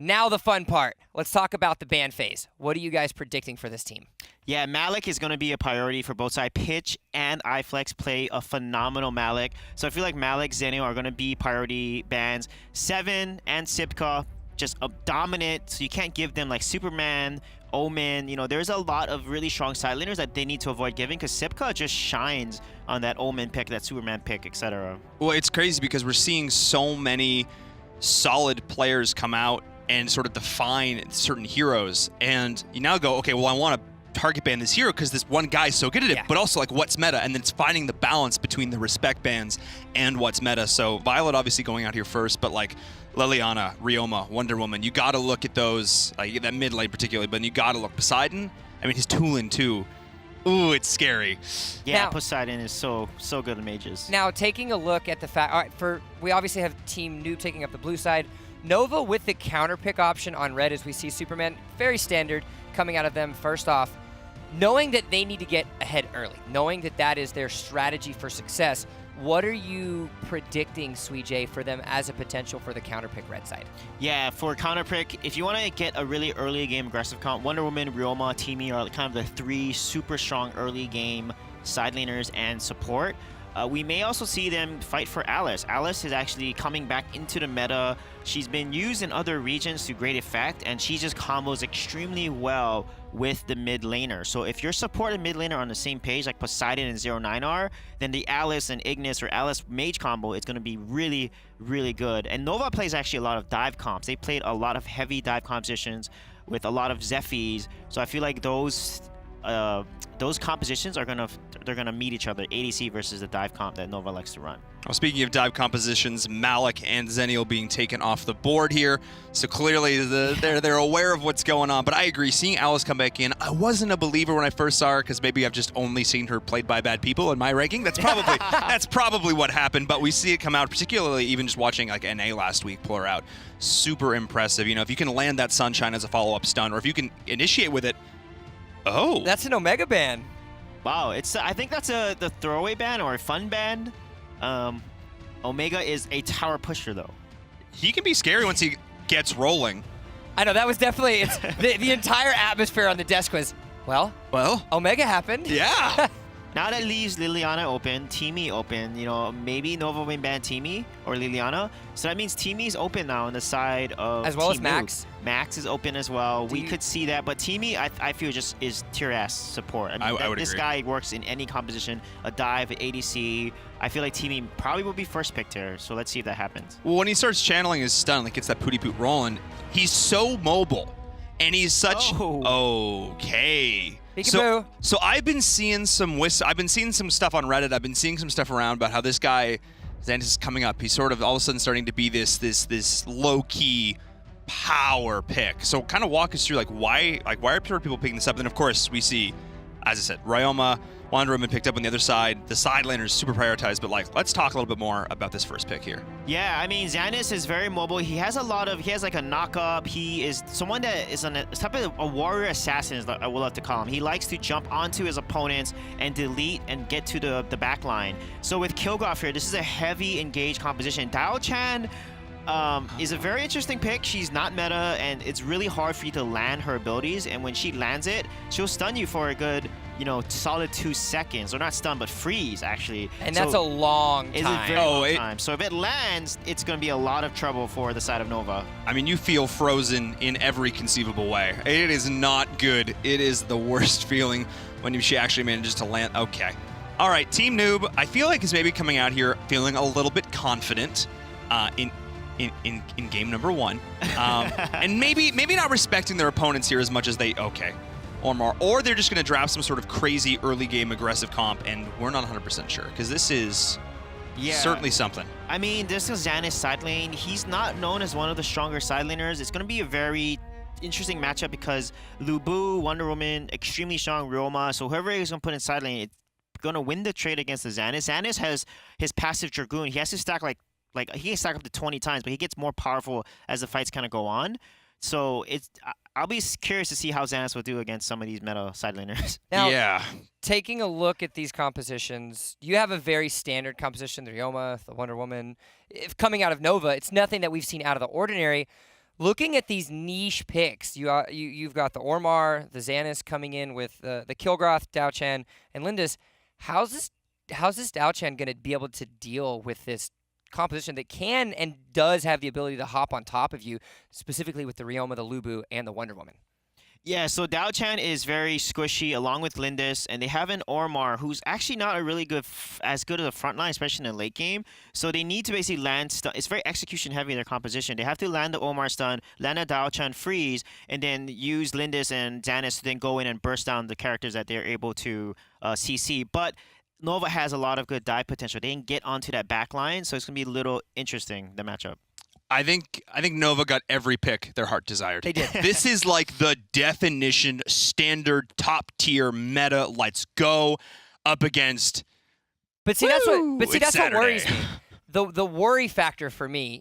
Now the fun part. Let's talk about the ban phase. What are you guys predicting for this team? Yeah, Malik is going to be a priority for both sides. Pitch and iFlex play a phenomenal Malik. So I feel like Malik, Zenio are going to be priority bans. Seven and Sipka, just a dominant. So you can't give them like Superman, Omen. You know, there's a lot of really strong side laners that they need to avoid giving because Sipka just shines on that Omen pick, that Superman pick, etc. Well, it's crazy because we're seeing so many solid players come out and sort of define certain heroes. And you now go, okay, well, I want to target ban this hero because this one guy's so good at it, but also like what's meta, and then it's finding the balance between the respect bans and what's meta. So Violet obviously going out here first, but like Liliana, Ryoma, Wonder Woman, you got to look at those, like that mid lane particularly, but you got to look Poseidon. I mean, his Tulin too. Ooh, it's scary. Yeah, Now, Poseidon is so good at mages. Now, taking a look at the fact, all right, we obviously have Team Noob taking up the blue side. Nova with the counter pick option on red as we see Superman, very standard coming out of them first off. Knowing that they need to get ahead early, knowing that that is their strategy for success, what are you predicting, Sweet J, for them as a potential for the counter pick red side? Yeah, for counter pick, if you want to get a really early game aggressive comp, Wonder Woman, Ryoma, Teamy are kind of the three super strong early game side laners and support. We may also see them fight for Alice. Alice is actually coming back into the meta. She's been used in other regions to great effect, and she just combos extremely well with the mid laner. So if your support and mid laner are on the same page, like Poseidon and 09 are, then the Alice and Ignis or Alice mage combo is going to be really, really good. And Nova plays actually a lot of dive comps. They played a lot of heavy dive compositions with a lot of Zephyrs. So I feel like those compositions are gonna meet each other. ADC versus the dive comp that Nova likes to run. Well, speaking of dive compositions, Malik and Zenial being taken off the board here, so clearly they're aware of what's going on. But I agree, seeing Alice come back in, I wasn't a believer when I first saw her because maybe I've just only seen her played by bad people in my ranking. That's probably what happened. But we see it come out, particularly even just watching like NA last week pull her out. Super impressive. You know, if you can land that Sunshine as a follow-up stun, or if you can initiate with it. Oh, That's an Omega ban. Wow, I think that's the throwaway ban or a fun ban. Omega is a tower pusher though. he can be scary once he gets rolling. I know, that was definitely, the entire atmosphere on the desk was, well, Omega happened. Yeah. Now that leaves Liliana open, Teamy open, you know, maybe Nova will ban Teamy or Liliana. So that means Teamy's open now on the side of As well as Team Max. Noob. Max is open as well. We could see that, but Teamy, I feel just is tier S support. I mean, would this agree. guy works in any composition, a dive, an ADC. I feel like Teamy probably will be first picked here, so let's see if that happens. Well, when he starts channeling his stun, like gets that pooty poot rolling, he's so mobile, and he's such okay. Peekaboo. So I've been seeing some stuff on Reddit. I've been seeing some stuff around about how this guy Xantis is coming up. He's sort of all of a sudden starting to be this low key power pick. So kind of walk us through why are people picking this up? And then of course we see, as I said, Ryoma, Wonder Woman picked up on the other side. The side laner is super prioritized, but let's talk a little bit more about this first pick here. Yeah, I mean, Xantis is very mobile. He has like a knock-up. He is someone that is a type of a warrior assassin, is I would love to call him. He likes to jump onto his opponents and delete and get to the back line. So with Kilgoff here, this is a heavy engaged composition. Dao-chan is a very interesting pick. She's not meta, and it's really hard for you to land her abilities. And when she lands it, she'll stun you for a good, solid 2 seconds. Or not stun, but freeze, actually. And that's a long time. It's a very long time. So if it lands, it's going to be a lot of trouble for the side of Nova. I mean, you feel frozen in every conceivable way. It is not good. It is the worst feeling when she actually manages to land. Okay. All right, Team Noob, I feel like is maybe coming out here feeling a little bit confident in game number 1. And maybe not respecting their opponents here as much as they, or they're just going to draft some sort of crazy early game aggressive comp, and we're not 100% sure, because this is certainly something. I mean, this is Xantis side lane. He's not known as one of the stronger side laners. It's going to be a very interesting matchup because Lubu, Wonder Woman, extremely strong, Ryoma, so whoever is going to put in side lane, it's going to win the trade against the Xantis. Xantis has his passive Dragoon. He has to stack like he can stack up to 20 times, but he gets more powerful as the fights kind of go on. So I'll be curious to see how Xantis will do against some of these meta side laners. Now, taking a look at these compositions, you have a very standard composition, the Ryoma, the Wonder Woman. If coming out of Nova, it's nothing that we've seen out of the ordinary. Looking at these niche picks, you've got the Ormar, the Xanis coming in with the Kilgroth, Dao-Chan, and Lindis. How's this Dao-Chan going to be able to deal with this composition that can and does have the ability to hop on top of you, specifically with the Ryoma, the Lubu, and the Wonder Woman? Yeah, so Dao-Chan is very squishy along with Lindis, and they have an Ormar who's actually not a really good, as good as a front line, especially in the late game. So they need to basically land stun. It's very execution heavy in their composition. They have to land the Ormar stun, land a Dao-Chan freeze, and then use Lindis and Xanis to then go in and burst down the characters that they're able to CC. But Nova has a lot of good dive potential. They can get onto that back line, so it's going to be a little interesting, the matchup. I think Nova got every pick their heart desired. They did. This is like the definition, standard, top tier meta. Let's go up against. But see, that's what worries me. The worry factor for me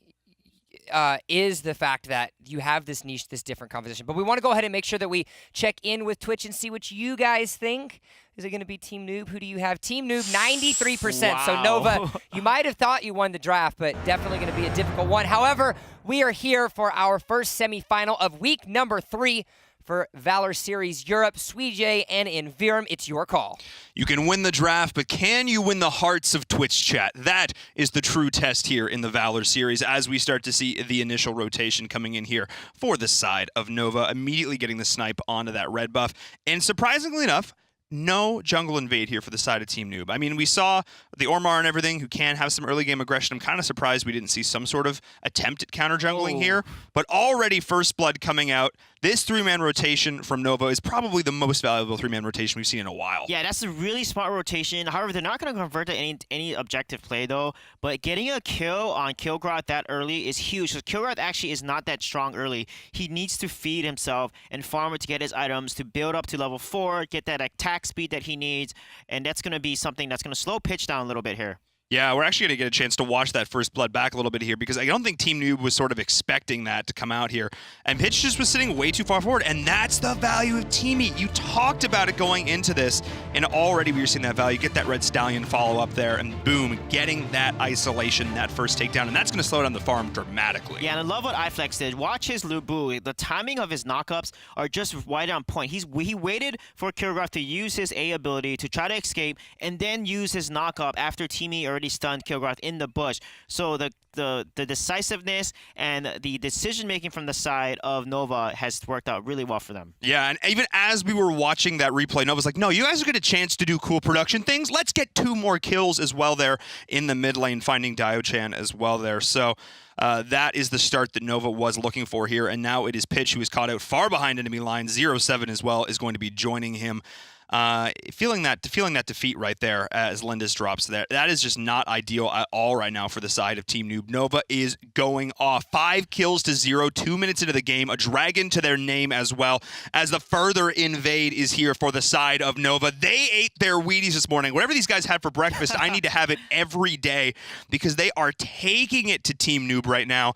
is the fact that you have this niche, this different composition. But we want to go ahead and make sure that we check in with Twitch and see what you guys think. Is it going to be Team Noob? Who do you have? Team Noob, 93%. Wow. So Nova, you might have thought you won the draft, but definitely going to be a difficult one. However, we are here for our first semifinal of week number 3 for Valor Series Europe. Sweej and Invirum, it's your call. You can win the draft, but can you win the hearts of Twitch chat? That is the true test here in the Valor Series as we start to see the initial rotation coming in here for the side of Nova, immediately getting the snipe onto that red buff. And surprisingly enough, no jungle invade here for the side of Team Noob. I mean, we saw the Ormar and everything who can have some early game aggression. I'm kind of surprised we didn't see some sort of attempt at counter jungling here, but already First Blood coming out. This 3-man rotation from Nova is probably the most valuable 3-man rotation we've seen in a while. Yeah, that's a really smart rotation. However, they're not going to convert to any objective play, though. But getting a kill on Kilgroth that early is huge. So Kilgroth actually is not that strong early. He needs to feed himself and farm it to get his items, to build up to level 4, get that attack speed that he needs. And that's going to be something that's going to slow pitch down a little bit here. Yeah, we're actually going to get a chance to watch that First Blood back a little bit here because I don't think Team Noob was sort of expecting that to come out here. And Pitch just was sitting way too far forward, and that's the value of Teamy. You talked about it going into this, and already we were seeing that value. Get that Red Stallion follow up there, and boom, getting that isolation, that first takedown, and that's going to slow down the farm dramatically. Yeah, and I love what iFlex did. Watch his Lubu. The timing of his knockups are just right on point. He waited for Kilgroth to use his A ability to try to escape, and then use his knockup after Teamy already stunned Kilgroth in the bush. So the decisiveness and the decision-making from the side of Nova has worked out really well for them. Yeah, and even as we were watching that replay, Nova's like, no, you guys are getting a chance to do cool production things. Let's get 2 more kills as well there in the mid lane, finding Dao-Chan as well there. So that is the start that Nova was looking for here, and now it is Pitch, who is caught out far behind enemy line. 0-7 as well is going to be joining him. Feeling that defeat right there as Lindis drops there. That is just not ideal at all right now for the side of Team Noob. Nova is going off. 5 kills to 0, 2 minutes into the game. A dragon to their name as well, as the further invade is here for the side of Nova. They ate their Wheaties this morning. Whatever these guys had for breakfast, I need to have it every day because they are taking it to Team Noob right now.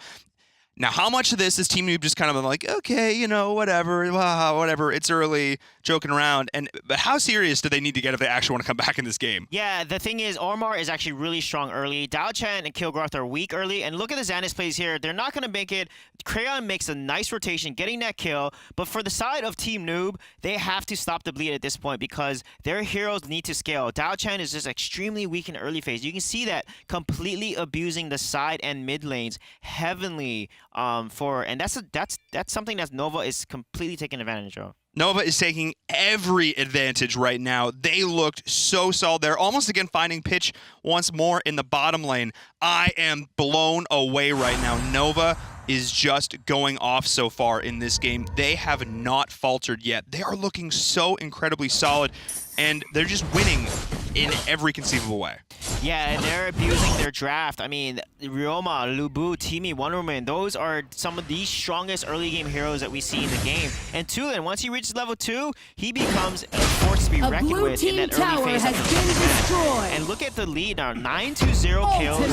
Now, how much of this is Team Noob just kind of like, okay, you know, whatever, whatever, it's early, joking around, but how serious do they need to get if they actually want to come back in this game? Yeah, the thing is, Ormar is actually really strong early. Dao-Chan and Kilgroth are weak early, and look at the Xanis plays here. They're not going to make it. Crayon makes a nice rotation, getting that kill, but for the side of Team Noob, they have to stop the bleed at this point because their heroes need to scale. Dao-Chan is just extremely weak in early phase. You can see that completely abusing the side and mid lanes heavily. And that's something that Nova is completely taking advantage of. Nova is taking every advantage right now. They looked so solid there, almost again finding Pitch once more in the bottom lane. I am blown away right now. Nova is just going off so far in this game. They have not faltered yet. They are looking so incredibly solid, and they're just winning in every conceivable way. Yeah, and they're abusing their draft. I mean, Ryoma, Lubu, Teamy, Wonder Woman, those are some of the strongest early game heroes that we see in the game. And Tulin, once he reaches level 2, he becomes a force to be reckoned with in that early phase of the game. And look at the lead now, 9-0 kills in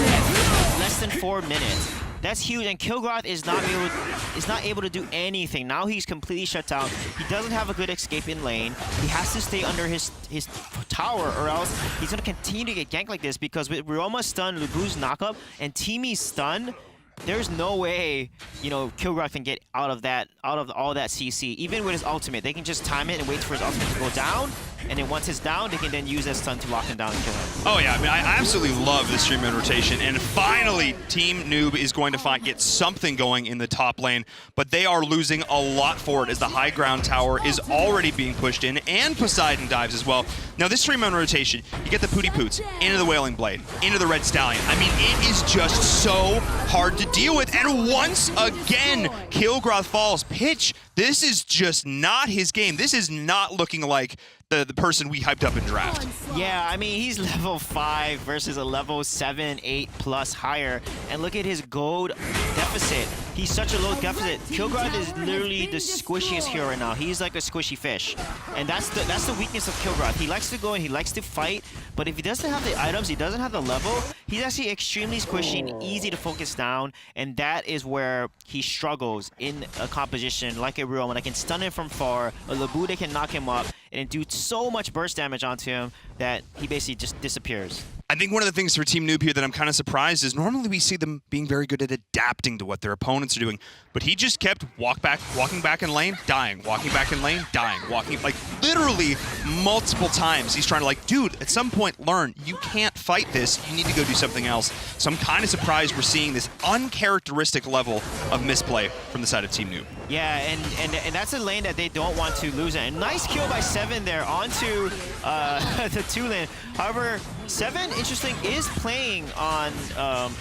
less than 4 minutes. That's huge, and Kilgroth is not able to do anything. Now he's completely shut down. He doesn't have a good escape in lane. He has to stay under his tower, or else he's going to continue to get ganked like this, because with Ryoma's stun, Lubu's knockup, and Teamy's stun, there's no way, you know, Kilgraf can get out of all that CC. Even with his ultimate, they can just time it and wait for his ultimate to go down, and then once it's down, they can then use that stun to lock him down and kill him. Oh yeah, I mean, I absolutely love this stream rotation, and finally, Team Noob is going to get something going in the top lane, but they are losing a lot for it as the high ground tower is already being pushed in, and Poseidon dives as well. Now this stream rotation, you get the Pooty Poots into the Wailing Blade, into the Red Stallion. I mean, it is just so hard to deal with, and once again, Kilgroth falls. Pitch, this is just not his game. This is not looking like the person we hyped up in draft. Yeah, I mean, he's level 5 versus a level 7, 8 plus higher. And look at his gold deficit. He's such a low deficit. Kilgroth is literally the squishiest hero right now. He's like a squishy fish. And that's the weakness of Kilgroth. He likes to go and he likes to fight, but if he doesn't have the items, he doesn't have the level, he's actually extremely squishy and easy to focus down, and that is where he struggles in a composition like a Real when I can stun him from far, a Labuda can knock him up, and do so much burst damage onto him that he basically just disappears. I think one of the things for Team Noob here that I'm kind of surprised is normally we see them being very good at adapting to what their opponents are doing, but he just kept walking back in lane, dying, walking back in lane, dying, walking, like literally multiple times. He's trying to like, dude, at some point learn, you can't fight this, you need to go do something else. So I'm kind of surprised we're seeing this uncharacteristic level of misplay from the side of Team Noob. Yeah, and that's a lane that they don't want to lose. And nice kill by 7 there onto the 2 lane. However, 7, interesting, is playing on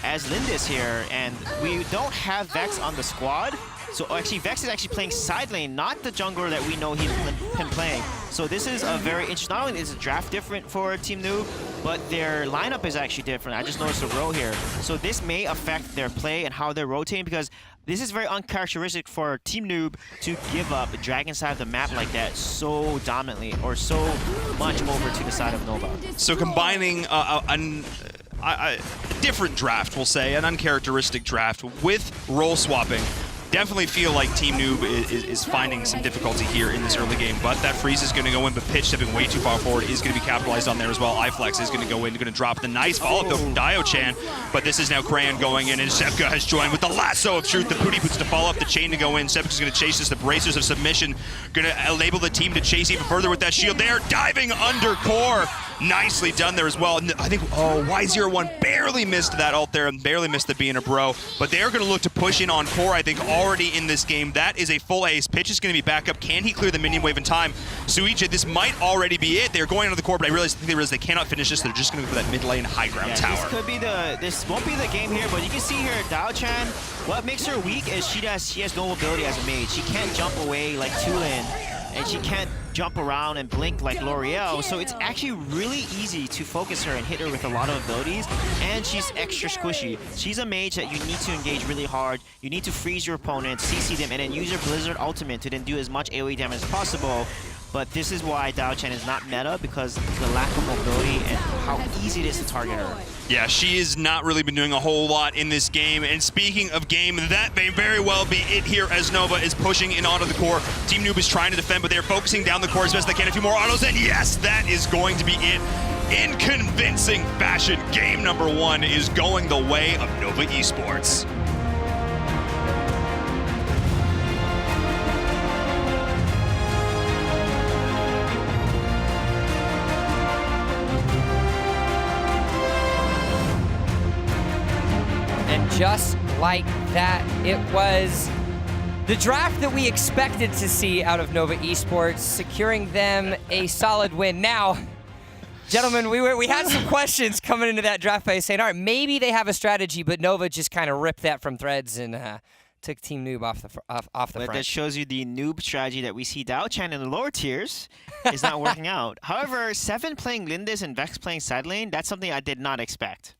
as Lindis here, and we don't have Vex on the squad. So actually, Vex is actually playing side lane, not the jungler that we know he's been playing. So this is a very interesting. Not only is the draft different for Team Noob, but their lineup is actually different. I just noticed a row here. So this may affect their play and how they're rotating, because this is very uncharacteristic for Team Noob to give up the dragon side of the map like that so dominantly or so much over to the side of Nova. So combining a different draft, we'll say, an uncharacteristic draft with role swapping, definitely feel like Team Noob is finding some difficulty here in this early game, but that freeze is going to go in, but Pitch stepping way too far forward is going to be capitalized on there as well. iFlex is going to go in, going to drop the nice follow-up though from Dio-chan, but this is now Crayon going in, and Sepka has joined with the lasso of truth. The Pooty Poots to follow up the chain to go in. Sepka's going to chase this, the bracers of submission, going to enable the team to chase even further with that shield there, diving under core. Nicely done there as well. And I think, Y01 barely missed that ult there and barely missed the being a bro, but they're going to look to push in on core, I think, already in this game. That is a full ace. Pitch is going to be back up. Can he clear the minion wave in time? Suichi, this might already be it. They're going under the core, but I realize they cannot finish this. They're just going to go for that mid lane high ground tower. This won't be the game here, but you can see here, Dio-chan, what makes her weak is she has no ability as a mage. She can't jump away like Tulin, and she can't jump around and blink like L'Oreal, so it's actually really easy to focus her and hit her with a lot of abilities, and she's extra squishy. She's a mage that you need to engage really hard. You need to freeze your opponents, CC them, and then use your Blizzard ultimate to then do as much AoE damage as possible. But this is why Dio-chan is not meta, because the lack of mobility and how easy it is to target her. Yeah, she has not really been doing a whole lot in this game. And speaking of game, that may very well be it here as Nova is pushing in onto the core. Team Noob is trying to defend, but they're focusing down the core as best they can. A few more autos, and yes, that is going to be it. In convincing fashion, game number 1 is going the way of Nova Esports. Just like that, it was the draft that we expected to see out of Nova Esports, securing them a solid win. Now, gentlemen, we had some questions coming into that draft by saying, all right, maybe they have a strategy, but Nova just kind of ripped that from threads and took Team Noob off the front. That shows you the Noob strategy that we see Dio-chan in the lower tiers is not working out. However, 7 playing Lindis and Vex playing side lane, that's something I did not expect.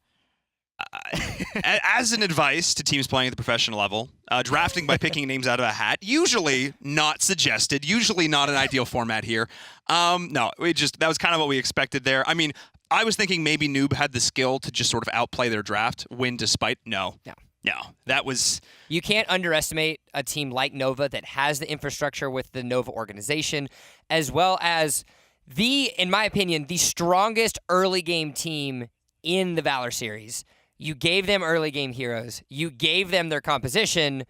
As an advice to teams playing at the professional level, drafting by picking names out of a hat, usually not suggested, usually not an ideal format here. No, that was kind of what we expected there. I mean, I was thinking maybe Noob had the skill to just sort of outplay their draft, win despite, no, that was... You can't underestimate a team like Nova that has the infrastructure with the Nova organization, as well as in my opinion, the strongest early game team in the Valor series. You gave them early game heroes. You gave them their composition,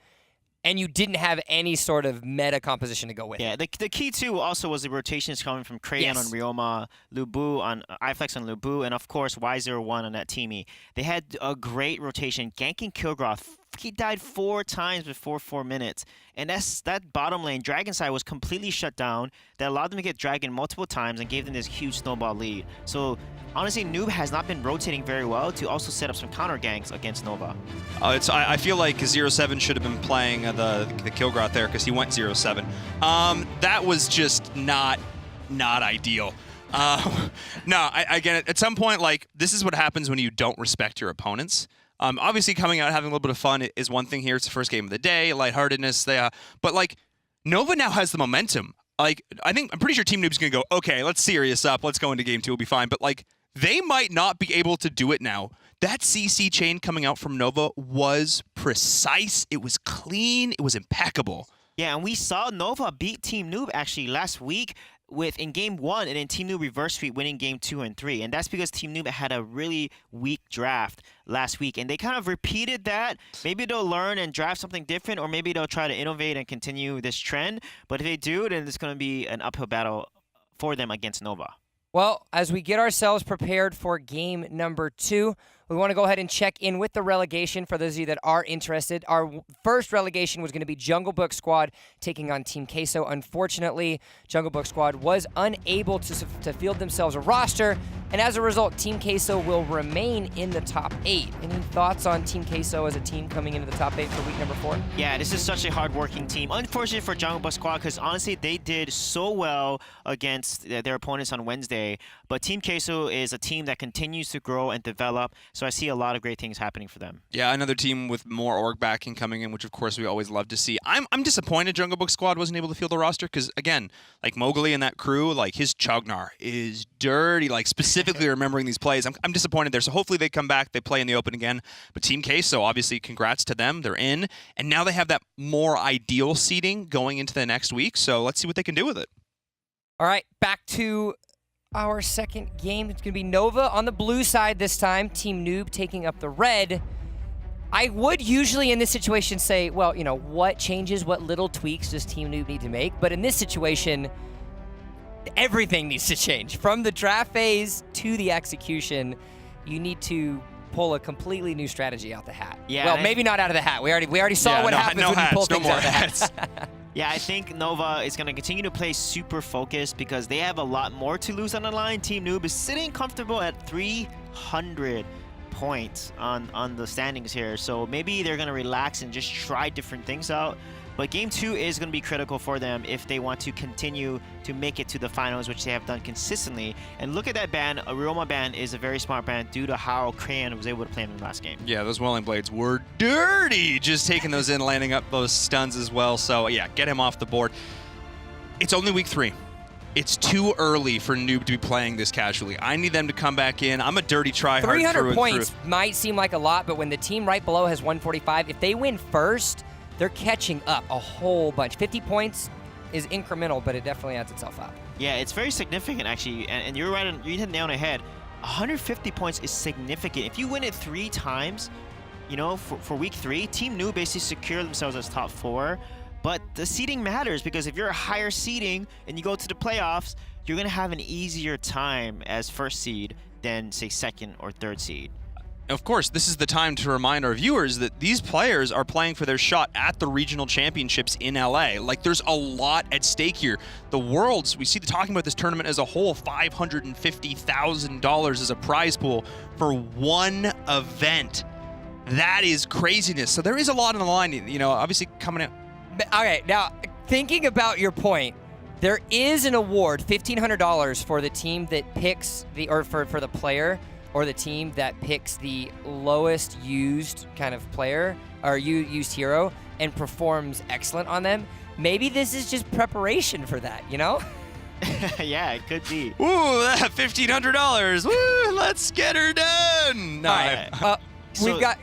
and you didn't have any sort of meta composition to go with. Yeah, the key too also was the rotations coming from Crayon on Ryoma, Lubu on iFlex on Lubu, and of course Y01 on that Teamy. They had a great rotation. Ganking Kilgroth, he died 4 times before 4 minutes, and that bottom lane Dragon side was completely shut down. That allowed them to get Dragon multiple times and gave them this huge snowball lead. So honestly, Noob has not been rotating very well to also set up some counter ganks against Nova. I feel like 0-7 should have been playing the Kilgroth there because he went 0-7. That was just not ideal. No, again, at some point, like, this is what happens when you don't respect your opponents. Obviously, coming out having a little bit of fun is one thing here. It's the first game of the day, lightheartedness. But like, Nova now has the momentum. Like, I'm pretty sure Team Noob's gonna go, okay, let's serious up. Let's go into game 2. We'll be fine. But like, they might not be able to do it now. That CC chain coming out from Nova was precise. It was clean. It was impeccable. Yeah, and we saw Nova beat Team Noob actually last week in game 1, and then Team Noob reverse sweep winning game 2 and 3. And that's because Team Noob had a really weak draft last week, and they kind of repeated that. Maybe they'll learn and draft something different, or maybe they'll try to innovate and continue this trend. But if they do, then it's going to be an uphill battle for them against Nova. Well, as we get ourselves prepared for game number 2, we want to go ahead and check in with the relegation for those of you that are interested. Our first relegation was going to be Jungle Book Squad taking on Team Queso. Unfortunately, Jungle Book Squad was unable to field themselves a roster, and as a result, Team Queso will remain in the top 8. Any thoughts on Team Queso as a team coming into the top 8 for week number 4? Yeah, this is such a hard-working team. Unfortunate for Jungle Book Squad because honestly, they did so well against their opponents on Wednesday. But Team Queso is a team that continues to grow and develop, so I see a lot of great things happening for them. Yeah, another team with more org backing coming in, which of course we always love to see. I'm disappointed Jungle Book Squad wasn't able to field the roster because, again, like Mowgli and that crew, like his Chugnar is dirty, like specifically remembering these plays. I'm disappointed there, so hopefully they come back, they play in the open again. But Team Queso, obviously, congrats to them. They're in, and now they have that more ideal seeding going into the next week, so let's see what they can do with it. All right, back to our second game. It's going to be Nova on the blue side this time. Team Noob taking up the red. I would usually in this situation say, well, you know, what changes, what little tweaks does Team Noob need to make? But in this situation, everything needs to change. From the draft phase to the execution, you need to pull a completely new strategy out the hat. Yeah, well, maybe not out of the hat. We already saw what happens when you pull things out of the hat. Yeah, I think Nova is going to continue to play super focused because they have a lot more to lose on the line. Team Noob is sitting comfortable at 300 points on the standings here. So maybe they're going to relax and just try different things out. But game 2 is going to be critical for them if they want to continue to make it to the finals, which they have done consistently. And look at that ban. A Ryoma ban is a very smart ban due to how Crayon was able to play him in the last game. Yeah, those Welling Blades were dirty. Just taking those in, landing up those stuns as well. So, yeah, get him off the board. It's only week 3. It's too early for Noob to be playing this casually. I need them to come back in. I'm a dirty tryhard. 300 points might seem like a lot, but when the team right below has 145, if they win first, they're catching up a whole bunch. 50 points is incremental, but it definitely adds itself up. Yeah, it's very significant, actually. And you're right, you hit the nail on the head. 150 points is significant. If you win it 3 times, you know, for week 3, Team Noob basically secure themselves as top 4. But the seeding matters because if you're a higher seeding and you go to the playoffs, you're going to have an easier time as first seed than, say, second or third seed. Of course, this is the time to remind our viewers that these players are playing for their shot at the regional championships in LA. Like, there's a lot at stake here. The Worlds, we see talking about this tournament as a whole, $550,000 as a prize pool for one event. That is craziness. So there is a lot on the line, you know, obviously coming out. Okay, now, thinking about your point, there is an award, $1,500 for the team that picks for the player or the team that picks the lowest used kind of player or used hero and performs excellent on them. Maybe this is just preparation for that, you know? Yeah, it could be. Ooh, that $1,500. Woo, let's get her done. No, all right. We've got,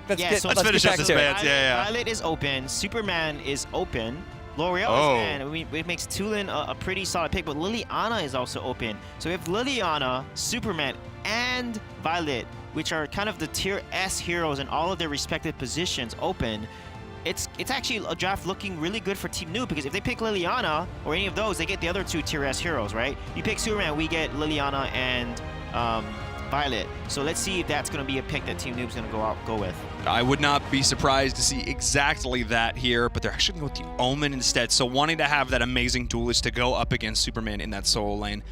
let's finish up this match. Violet is open. Superman is open. L'Oreal is man. It makes Tulin a pretty solid pick, but Liliana is also open. So we have Liliana, Superman, and Violet which are kind of the tier S heroes in all of their respective positions open, it's actually a draft looking really good for Team Noob, because if they pick Liliana or any of those, they get the other 2 tier S heroes, right? You pick Superman, we get Liliana and Violet. So let's see if that's going to be a pick that Team Noob's going to go with. I would not be surprised to see exactly that here, but they're actually going to go with the Omen instead. So wanting to have that amazing duelist to go up against Superman in that solo lane,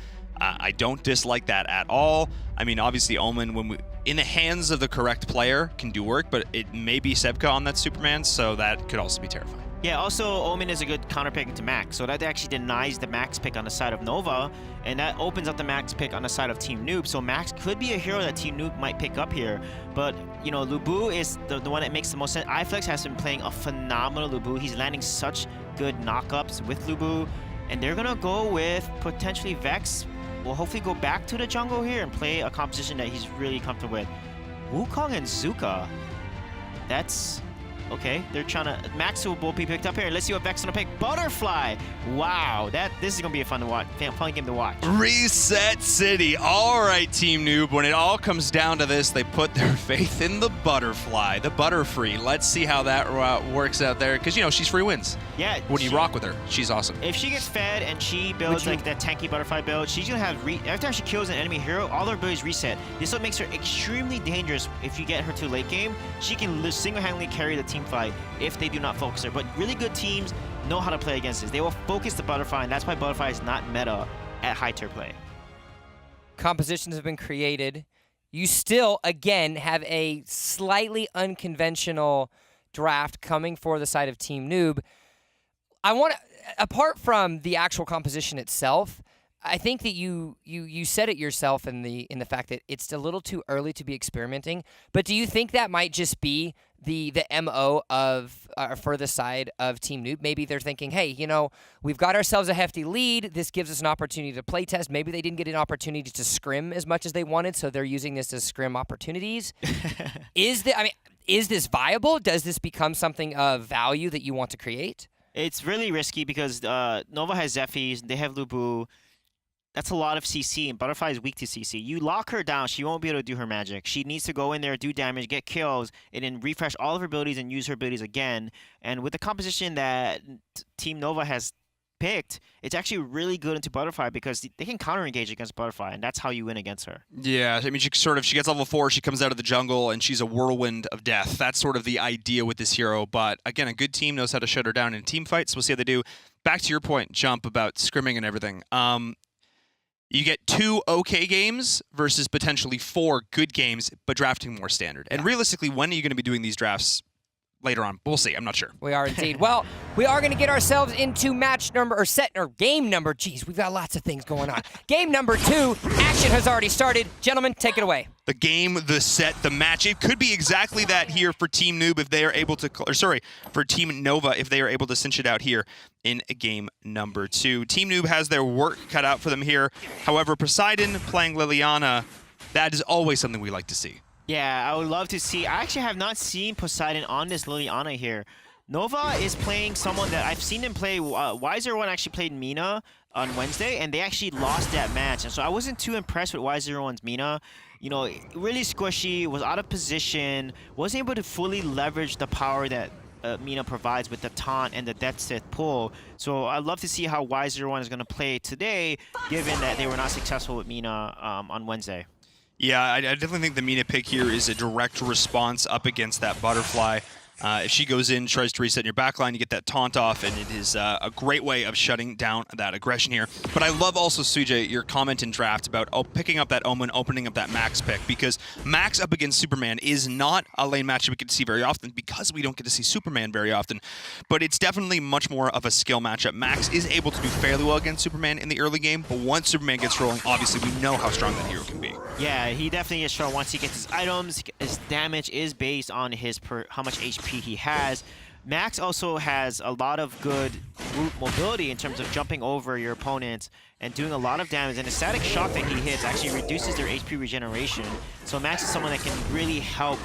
I don't dislike that at all. I mean, obviously Omen, when in the hands of the correct player, can do work, but it may be Sebka on that Superman, so that could also be terrifying. Yeah, also Omen is a good counter pick to Max, so that actually denies the Max pick on the side of Nova, and that opens up the Max pick on the side of Team Noob. So Max could be a hero that Team Noob might pick up here, but you know, Lubu is the one that makes the most sense. iFlex has been playing a phenomenal Lubu. He's landing such good knockups with Lubu, and they're gonna go with potentially Vex. Will hopefully go back to the jungle here and play a composition that he's really comfortable with. Wukong and Zuka. That's okay. They're trying to Max will both be picked up here. Let's see what Vex gonna pick. Butterfly. Wow, this is gonna be a fun game to watch. Reset City. All right, Team Noob. When it all comes down to this, they put their faith in the Butterfly, the Butterfree. Let's see how that works out there, because you know she's free wins. Yeah. When you rock with her, she's awesome. If she gets fed and she builds like that tanky Butterfly build, she's gonna have every time she kills an enemy hero, all her abilities reset. This what makes her extremely dangerous. If you get her to late game, she can single-handedly carry the team fight if they do not focus her. But really good teams know how to play against this. They will focus the Butterfly, and that's why Butterfly is not meta at high tier play. Compositions have been created. You still, again, have a slightly unconventional draft coming for the side of Team Noob. I want to, apart from the actual composition itself, I think that you said it yourself in the fact that it's a little too early to be experimenting. But do you think that might just be the MO of for the side of Team Noob? Maybe they're thinking, hey, you know, we've got ourselves a hefty lead. This gives us an opportunity to play test. Maybe they didn't get an opportunity to scrim as much as they wanted, so they're using this as scrim opportunities. Is this viable? Does this become something of value that you want to create? It's really risky because Nova has Zephyrs, they have Lubu. That's a lot of CC, and Butterfly is weak to CC. You lock her down, she won't be able to do her magic. She needs to go in there, do damage, get kills, and then refresh all of her abilities and use her abilities again. And with the composition that Team Nova has picked, it's actually really good into Butterfly because they can counter-engage against Butterfly, and that's how you win against her. Yeah, I mean, she gets level 4, she comes out of the jungle, and she's a whirlwind of death. That's sort of the idea with this hero, but again, a good team knows how to shut her down in team fights. We'll see how they do. Back to your point, Jump, about scrimming and everything. You get 2 okay games versus potentially 4 good games, but drafting more standard. And realistically, when are you going to be doing these drafts later on? We'll see. I'm not sure. We are indeed. Well, we are going to get ourselves into game number. Geez, we've got lots of things going on. Game number 2. Action has already started. Gentlemen, take it away. The game, the set, the match. It could be exactly that here for Team Noob if they are able to, for Team Nova if they are able to cinch it out here in game number 2. Team Noob has their work cut out for them here. However, Poseidon playing Liliana, that is always something we like to see. Yeah, I would love to see. I actually have not seen Poseidon on this Liliana here. Nova is playing someone that I've seen him play. Y01 actually played Mina on Wednesday, and they actually lost that match. And so I wasn't too impressed with Y01's Mina. You know, really squishy, was out of position, wasn't able to fully leverage the power that Mina provides with the taunt and the death set pull. So I'd love to see how Y01 is going to play today, given that they were not successful with Mina on Wednesday. Yeah, I definitely think the Mina pick here is a direct response up against that Butterfly. If she goes in, tries to reset your backline, you get that taunt off, and it is a great way of shutting down that aggression here. But I love also, Sujay, your comment in draft about picking up that Omen, opening up that Max pick, because Max up against Superman is not a lane match we get to see very often because we don't get to see Superman very often. But it's definitely much more of a skill matchup. Max is able to do fairly well against Superman in the early game, but once Superman gets rolling, obviously we know how strong that hero can be. Yeah, he definitely is strong once he gets his items. His damage is based on how much HP he has. Max also has a lot of good root mobility in terms of jumping over your opponents and doing a lot of damage, and the static shock that he hits actually reduces their HP regeneration. So Max is someone that can really help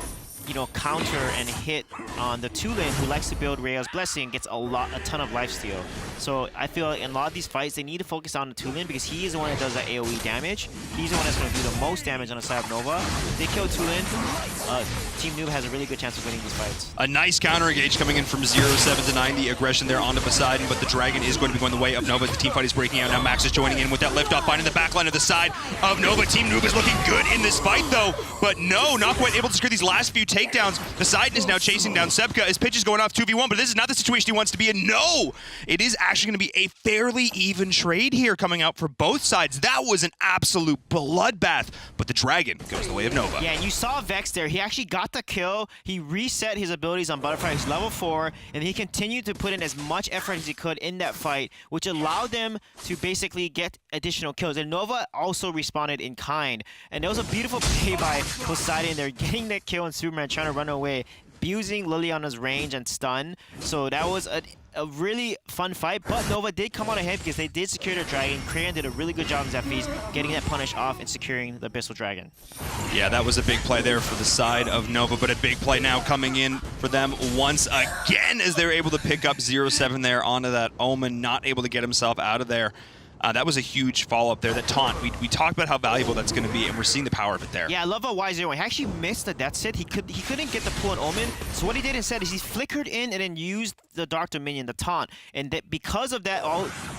counter and hit on the Tulin, who likes to build Rayo's Blessing, gets a ton of lifesteal. So I feel like in a lot of these fights, they need to focus on the Tulin because he is the one that does that AoE damage. He's the one that's going to do the most damage on the side of Nova. If they kill Tulin, Team Noob has a really good chance of winning these fights. A nice counter engage coming in from 0-7 to 90. Aggression there onto Poseidon, but the Dragon is going to be going the way of Nova. The team fight is breaking out now. Max is joining in with that liftoff, finding the backline of the side of Nova. Team Noob is looking good in this fight, though, but no, not quite able to secure these last few takedowns. Poseidon is now chasing down Sebka. His pitch is going off 2v1, but this is not the situation he wants to be in. No! It is actually going to be a fairly even trade here coming out for both sides. That was an absolute bloodbath, but the Dragon goes the way of Nova. Yeah, and you saw Vex there. He actually got the kill. He reset his abilities on Butterfly. He's level 4, and he continued to put in as much effort as he could in that fight, which allowed them to basically get additional kills. And Nova also responded in kind. And it was a beautiful play by Poseidon there, getting that kill on Superman, trying to run away, abusing Liliana's range and stun. So that was a really fun fight, but Nova did come out ahead because they did secure their Dragon. Crayon did a really good job in Zephyrs getting that punish off and securing the Abyssal Dragon. Yeah, that was a big play there for the side of Nova, but a big play now coming in for them once again as they're able to pick up 0-7 there onto that Omen, not able to get himself out of there. That was a huge follow-up there. That taunt, we talked about how valuable that's going to be, and we're seeing the power of it there. Yeah, I love how Y01. He actually missed the death sit. He couldn't get the pull on Omen. So what he did instead is he flickered in and then used the Dark Dominion, the taunt. And that because of that,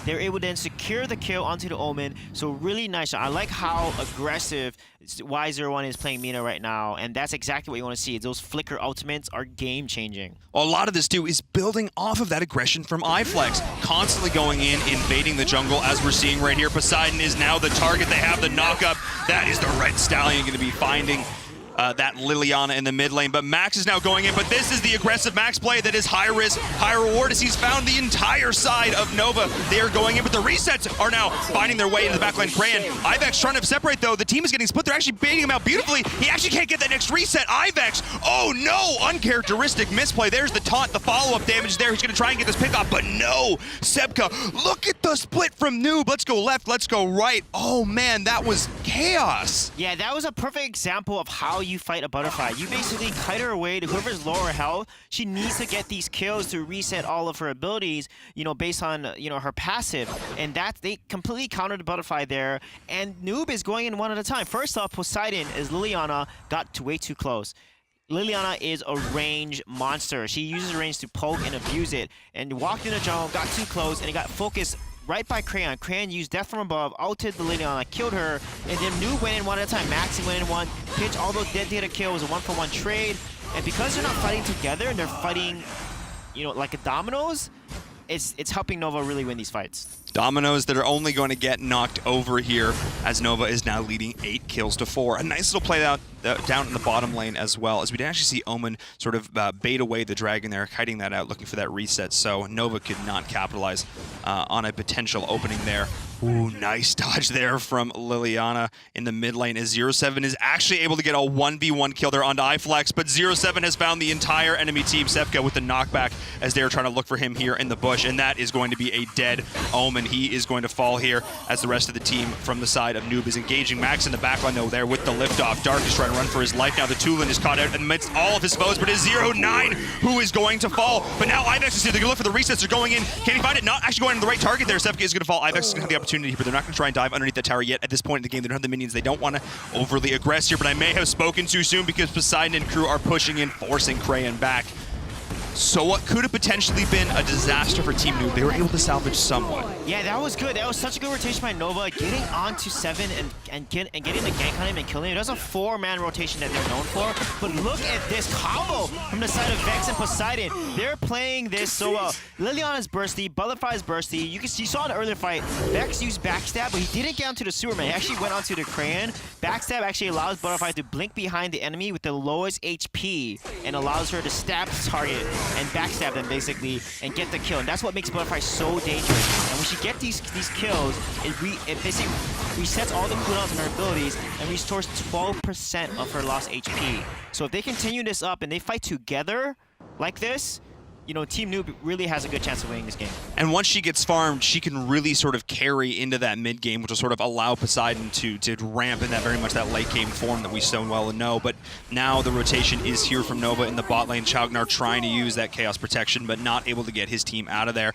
they're able to then secure the kill onto the Omen. So really nice. I like how aggressive Y01 is playing Mina right now, and that's exactly what you want to see. Those flicker ultimates are game-changing. Well, a lot of this, too, is building off of that aggression from iFlex, constantly going in, invading the jungle, as we're seeing right here. Poseidon is now the target. They have the knock-up. That is the Red Stallion going to be finding that Liliana in the mid lane, but Max is now going in, but this is the aggressive Max play that is high risk, high reward, as he's found the entire side of Nova. They are going in, but the resets are now finding their way into the backline. Crayon, Ivex trying to separate, though. The team is getting split. They're actually baiting him out beautifully. He actually can't get that next reset. Ivex, oh no, uncharacteristic misplay. There's the taunt, the follow-up damage there. He's going to try and get this pick off, but no. Sebka, look at the split from Noob. Let's go left, let's go right. Oh man, that was chaos. Yeah, that was a perfect example of how you fight a butterfly. You basically kite her away to whoever's lower health. She needs to get these kills to reset all of her abilities, based on, her passive. And they completely countered the butterfly there. And Noob is going in one at a time. First off, Poseidon is Liliana got way too close. Liliana is a range monster. She uses range to poke and abuse it. And walked in the jungle, got too close, and it got focused right by Crayon. Crayon used Death from Above, ulted the Liliana, killed her, and then Noob went in one at a time. Maxi went in one. Pitch, although dead data kill, was a 1-for-1 trade. And because they're not fighting together and they're fighting, like a dominoes, it's helping Nova really win these fights. Dominoes that are only going to get knocked over here as Nova is now leading 8 kills to 4. A nice little play out down in the bottom lane as well, as we did actually see Omen sort of bait away the Dragon there, kiting that out, looking for that reset, so Nova could not capitalize on a potential opening there. Ooh, nice dodge there from Liliana in the mid lane as 0-7 is actually able to get a 1v1 kill there onto iFlex, but 0-7 has found the entire enemy team, Sebka with the knockback as they're trying to look for him here in the bush, and that is going to be a dead Omen. He is going to fall here as the rest of the team from the side of Noob is engaging. Max in the backline though there with the liftoff. Dark is trying to run for his life now. The Tulin is caught out amidst all of his foes, but it's 0-9 who is going to fall. But now Ivex is here. They're going to look for the resets. They're going in. Can he find it? Not actually going in the right target there. Sebka is going to fall. Ivex is going to have the opportunity, but they're not going to try and dive underneath the tower yet at this point in the game. They don't have the minions. They don't want to overly aggress here, but I may have spoken too soon because Poseidon and crew are pushing in, forcing Crayon back. So what could have potentially been a disaster for Team Noob, they were able to salvage somewhat. Yeah, that was good. That was such a good rotation by Nova, getting onto 7 and getting the gank on him and killing him. That's a 4-man rotation that they're known for. But look at this combo from the side of Vex and Poseidon. They're playing this so well. Liliana's bursty, Butterfly's bursty. You saw in the earlier fight, Vex used backstab, but he didn't get onto the Superman. He actually went onto the Crayon. Backstab actually allows Butterfly to blink behind the enemy with the lowest HP and allows her to stab the target and backstab them basically and get the kill. And that's what makes Butterfly so dangerous. And when she gets these kills, it basically resets all the cooldowns on her abilities and restores 12% of her lost HP. So if they continue this up and they fight together like this, you know, Team Noob really has a good chance of winning this game. And once she gets farmed, she can really sort of carry into that mid game, which will sort of allow Poseidon to ramp in that very much that late game form that we so well know. But now the rotation is here from Nova in the bot lane. Chaugnar trying to use that Chaos Protection, but not able to get his team out of there.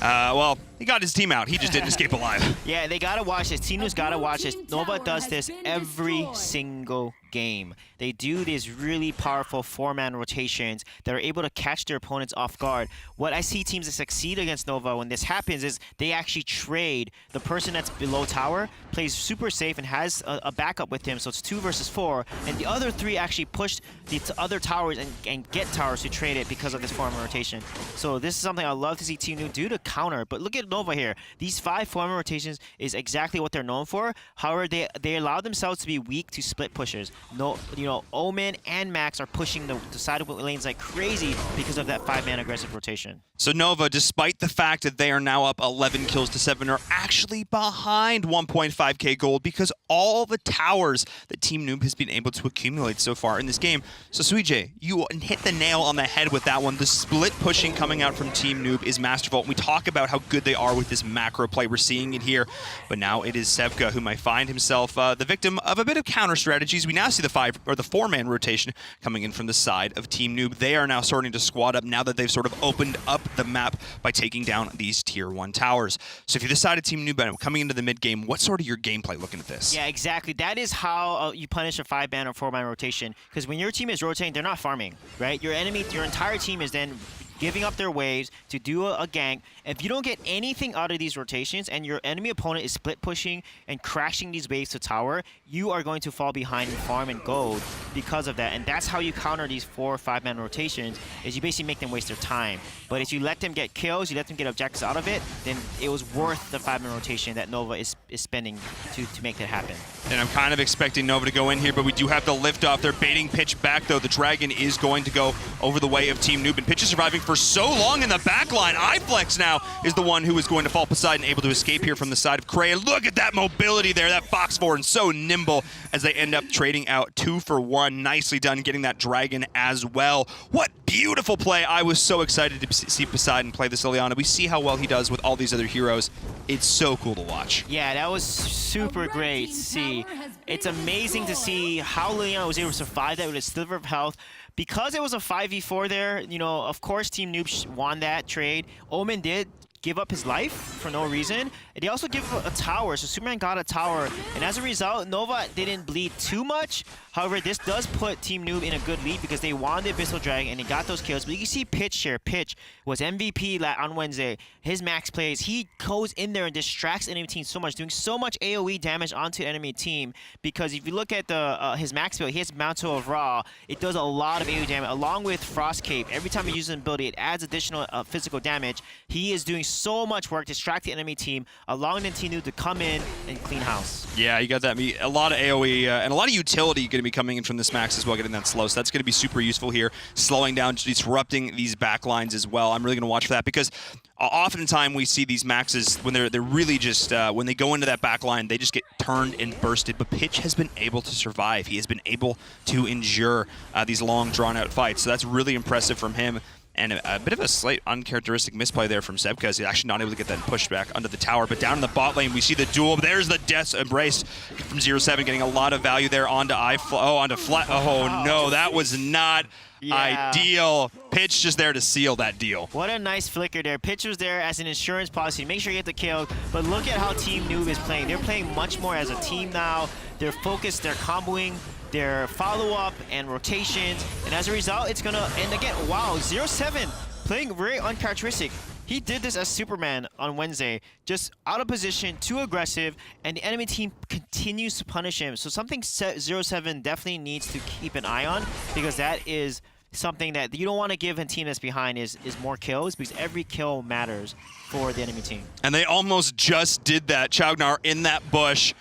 Well, he got his team out. He just didn't escape alive. Yeah, they gotta watch this. Team Noob's gotta watch this. Nova does this every single game. They do these really powerful 4-man rotations that are able to catch their opponents off guard. What I see teams that succeed against Nova when this happens is they actually trade. The person that's below tower plays super safe and has a backup with him, so it's 2 versus 4, and the other 3 actually push the other towers and get towers to trade it because of this 4-man rotation. So this is something I love to see Team Noob do to counter. But look at Nova here. These 5 4-man rotations is exactly what they're known for. However, they allow themselves to be weak to split pushes. No, you know, Omen and Max are pushing the side of lanes like crazy because of that 5-man aggressive rotation. So Nova, despite the fact that they are now up 11 kills to 7, are actually behind 1.5k gold because all the towers that Team Noob has been able to accumulate so far in this game. So Suijay, you hit the nail on the head with that one. The split pushing coming out from Team Noob is masterful. We talk about how good they are with this macro play. We're seeing it here. But now it is Sevka who might find himself the victim of a bit of counter strategies. We now see the 4-man rotation coming in from the side of Team Noob. They are now starting to squad up now that they've sort of opened up the map by taking down these tier 1 towers. So if you decided Team Noob coming into the mid game, what's sort of your gameplay looking at this? Yeah, exactly. That is how you punish a 5-man or 4-man rotation. Because when your team is rotating, they're not farming, right? Your entire team is then giving up their waves to do a gank. If you don't get anything out of these rotations and your enemy opponent is split pushing and crashing these waves to tower, you are going to fall behind in farm and gold because of that. And that's how you counter these 4 or 5-man rotations, is you basically make them waste their time. But if you let them get kills, you let them get objectives out of it, then it was worth the 5-man rotation that Nova is spending to make that happen. And I'm kind of expecting Nova to go in here, but we do have to lift off. They're baiting Pitch back, though. The Dragon is going to go over the way of Team Noob, and Pitch is surviving for so long in the back line. iFlex now is the one who is going to fall Poseidon, able to escape here from the side of Cray. Look at that mobility there, that Fox 4, and so nimble as they end up trading out 2 for 1. Nicely done getting that Dragon as well. What beautiful play. I was so excited to see Poseidon play this Liliana. We see how well he does with all these other heroes. It's so cool to watch. Yeah, that was super great to see. It's amazing to see how Liliana was able to survive that with a sliver of health. Because it was a 5v4 there, you know, of course Team Noob won that trade. Omen did give up his life for no reason. And they also give up a tower, so Superman got a tower. And as a result, Nova didn't bleed too much. However, this does put Team Noob in a good lead because they won the Abyssal Dragon and they got those kills. But you can see Pitch here. Pitch was MVP on Wednesday. His max plays, he goes in there and distracts enemy team so much, doing so much AoE damage onto enemy team. Because if you look at his max build, he has Mantle of Ra. It does a lot of AoE damage along with Frost Cape. Every time he uses an ability, it adds additional physical damage. He is doing so much work, distract the enemy team, allowing the Team Noob to come in and clean house. Yeah, you got that. A lot of AoE and a lot of utility going to be coming in from this max as well, getting that slow. So that's going to be super useful here, slowing down, disrupting these back lines as well. I'm really going to watch for that because oftentimes we see these maxes when they're really just when they go into that back line, they just get turned and bursted. But Pitch has been able to survive. He has been able to endure these long, drawn-out fights. So that's really impressive from him. And a bit of a slight uncharacteristic misplay there from Sevka, as he's actually not able to get that pushed back under the tower. But down in the bot lane, we see the duel. There's the Death's Embrace from 0-7, getting a lot of value there onto onto Flat. Oh, no, that was not ideal. Pitch just there to seal that deal. What a nice flicker there. Pitch was there as an insurance policy. Make sure you get the kill. But look at how Team Noob is playing. They're playing much more as a team now. They're focused, they're comboing, their follow-up and rotations, and as a result, it's gonna, and again, wow, 0-7 playing very uncharacteristic. He did this as Superman on Wednesday, just out of position, too aggressive, and the enemy team continues to punish him. So something 0-7 definitely needs to keep an eye on, because that is something that you don't want to give a team that's behind is more kills, because every kill matters for the enemy team. And they almost just did that. Chaugnar in that bush.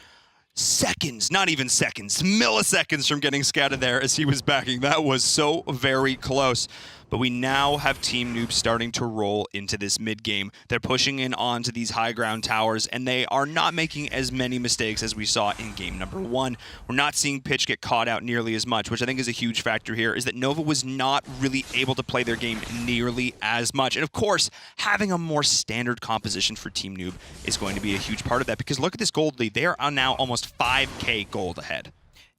Seconds, not even seconds, milliseconds from getting scattered there as he was backing. That was so very close. but we now have Team Noob starting to roll into this mid game. They're pushing in onto these high ground towers, and they are not making as many mistakes as we saw in game number 1. We're not seeing Pitch get caught out nearly as much, which I think is a huge factor here, is that Nova was not really able to play their game nearly as much. And of course, having a more standard composition for Team Noob is going to be a huge part of that, because look at this gold lead. They are now almost 5K gold ahead.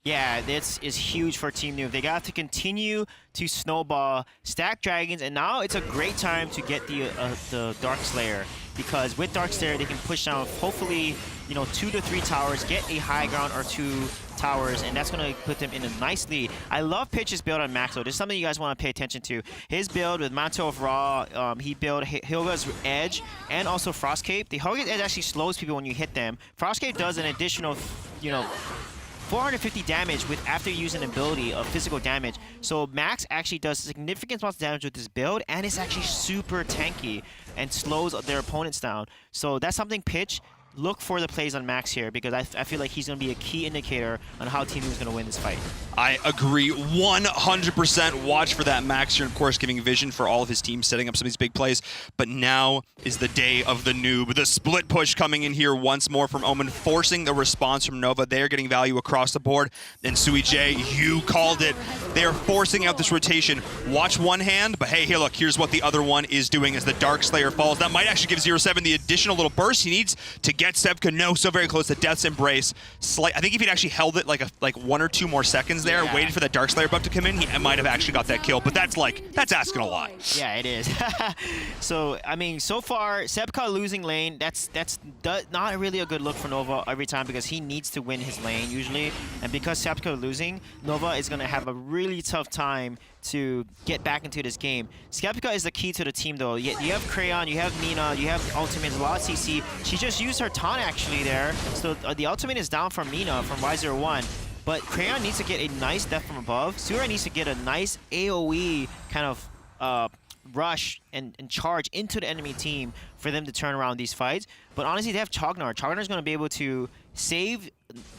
Yeah, this is huge for Team Noob. They got to continue to snowball, stack dragons, and now it's a great time to get the Dark Slayer, because with Dark Slayer they can push down hopefully 2 to 3 towers, get a high ground or 2 towers, and that's going to put them in a nice lead. I love Pitch's build on Maxo. This is something you guys want to pay attention to. His build with Mantle of Ra, he built Hilga's Edge and also Frost Cape. The Hilga's Edge actually slows people when you hit them. Frost Cape does an additional 450 damage after using an ability of physical damage. So Max actually does significant amounts of damage with this build, and it's actually super tanky and slows their opponents down. So that's something Pitch, look for the plays on Max here, because I feel like he's going to be a key indicator on how Team Noob is going to win this fight. I agree 100%. Watch for that Max here, of course, giving vision for all of his team, setting up some of these big plays. But now is the day of the Noob. The split push coming in here once more from Omen, forcing the response from Nova. They are getting value across the board. And Sui J, you called it. They are forcing out this rotation. Watch one hand, but hey, here, look, here's what the other one is doing as the Dark Slayer falls. That might actually give 0-7 the additional little burst he needs to get Sevka. No, so very close to Death's Embrace. I think if he'd actually held it like 1 or 2 more seconds there, waited for that Dark Slayer buff to come in, he might have actually got that kill. But that's asking a lot. Yeah, it is. So, I mean, so far, Sevka losing lane, that's not really a good look for Nova every time, because he needs to win his lane usually. And because Sevka losing, Nova is going to have a really tough time to get back into this game. Skeptica is the key to the team, though. You have Crayon, you have Mina, you have Ultimate, a lot of CC. She just used her taunt actually there. So the Ultimate is down from Mina, from Y01. But Crayon needs to get a nice death from above. Sura needs to get a nice AoE kind of rush and charge into the enemy team for them to turn around these fights. But honestly, they have Chognar. Chognar's going to be able to save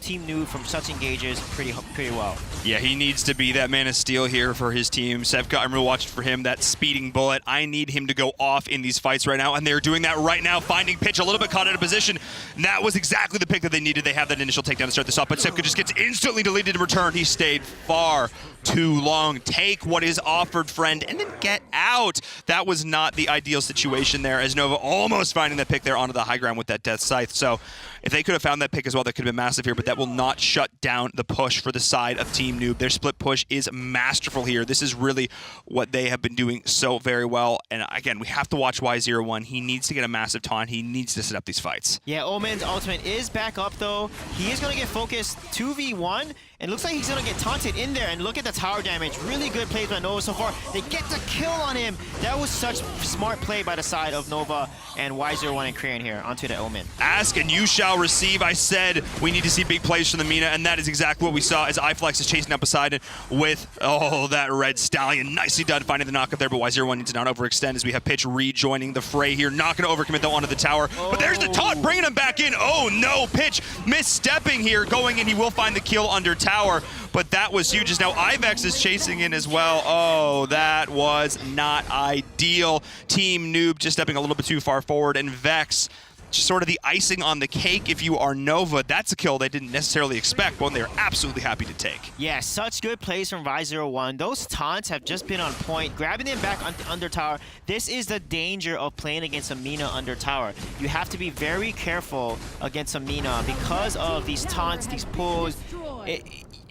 Team Noob from such engages pretty well. Yeah, he needs to be that man of steel here for his team. Sevka, I'm really watching for him, that speeding bullet. I need him to go off in these fights right now, and they're doing that right now, finding Pitch a little bit caught out of position. And that was exactly the pick that they needed. They have that initial takedown to start this off, but Sevka just gets instantly deleted in return. He stayed far too long. Take what is offered, friend, and then get out. That was not the ideal situation there, as Nova almost finding that pick there onto the high ground with that Death Scythe. So if they could have found that pick as well, that could have been massive here, but that will not shut down the push for the side of Team Noob. Their split push is masterful here. This is really what they have been doing so very well. And again, we have to watch Y01. He needs to get a massive taunt. He needs to set up these fights. Yeah, Omen's ultimate is back up, though. He is going to get focused 2v1. And looks like he's going to get taunted in there. And look at the tower damage. Really good plays by Nova so far. They get the kill on him. That was such smart play by the side of Nova and Y01 and Crayon here onto the Omen. Ask and you shall receive. I said we need to see big plays from the Mina, and that is exactly what we saw as iFlex is chasing up Poseidon with, that Red Stallion. Nicely done finding the knockup there, but Y01 needs to not overextend as we have Pitch rejoining the fray here. Not going to overcommit though onto the tower. But there's the taunt, bringing him back in. Oh no, Pitch misstepping here, going in. He will find the kill under tower, but that was huge. As now Ivex is chasing in as well. Oh, that was not ideal. Team Noob just stepping a little bit too far forward, and Vex just sort of the icing on the cake. If you are Nova, that's a kill they didn't necessarily expect, but they're absolutely happy to take. Yeah, such good plays from Vi01. Those taunts have just been on point, grabbing them back under tower. This is the danger of playing against a Mina under tower. You have to be very careful against a Mina because of these taunts, these pulls.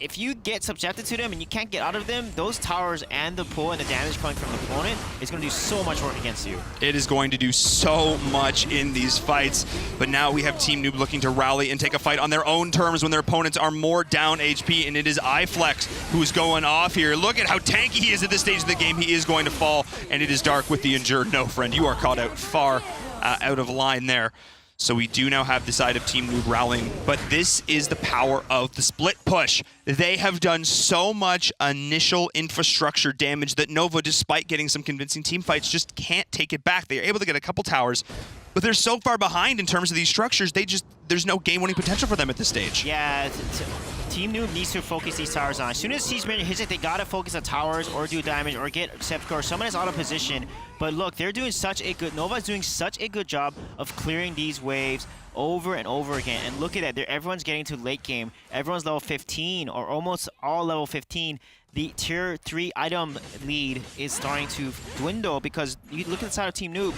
If you get subjected to them and you can't get out of them, those towers and the pull and the damage coming from the opponent is going to do so much work against you. It is going to do so much in these fights, but now we have Team Noob looking to rally and take a fight on their own terms when their opponents are more down HP, and it is iFlex who's going off here. Look at how tanky he is at this stage of the game. He is going to fall, and it is Dark with the injured. No, friend, you are caught out far out of line there. So we do now have the side of Team Noob rallying, but this is the power of the split push. They have done so much initial infrastructure damage that Nova, despite getting some convincing team fights, just can't take it back. They are able to get a couple towers, but they're so far behind in terms of these structures, there's no game-winning potential for them at this stage. Yeah, Team Noob needs to focus these towers on. As soon as Siege Manager hits it, they gotta focus the towers or do damage or get Sepka or someone is out of position. But look, they're doing such a good, Nova's doing such a good job of clearing these waves over and over again. And look at that, everyone's getting to late game. Everyone's level 15 or almost all level 15. The tier 3 item lead is starting to dwindle because you look at the side of Team Noob,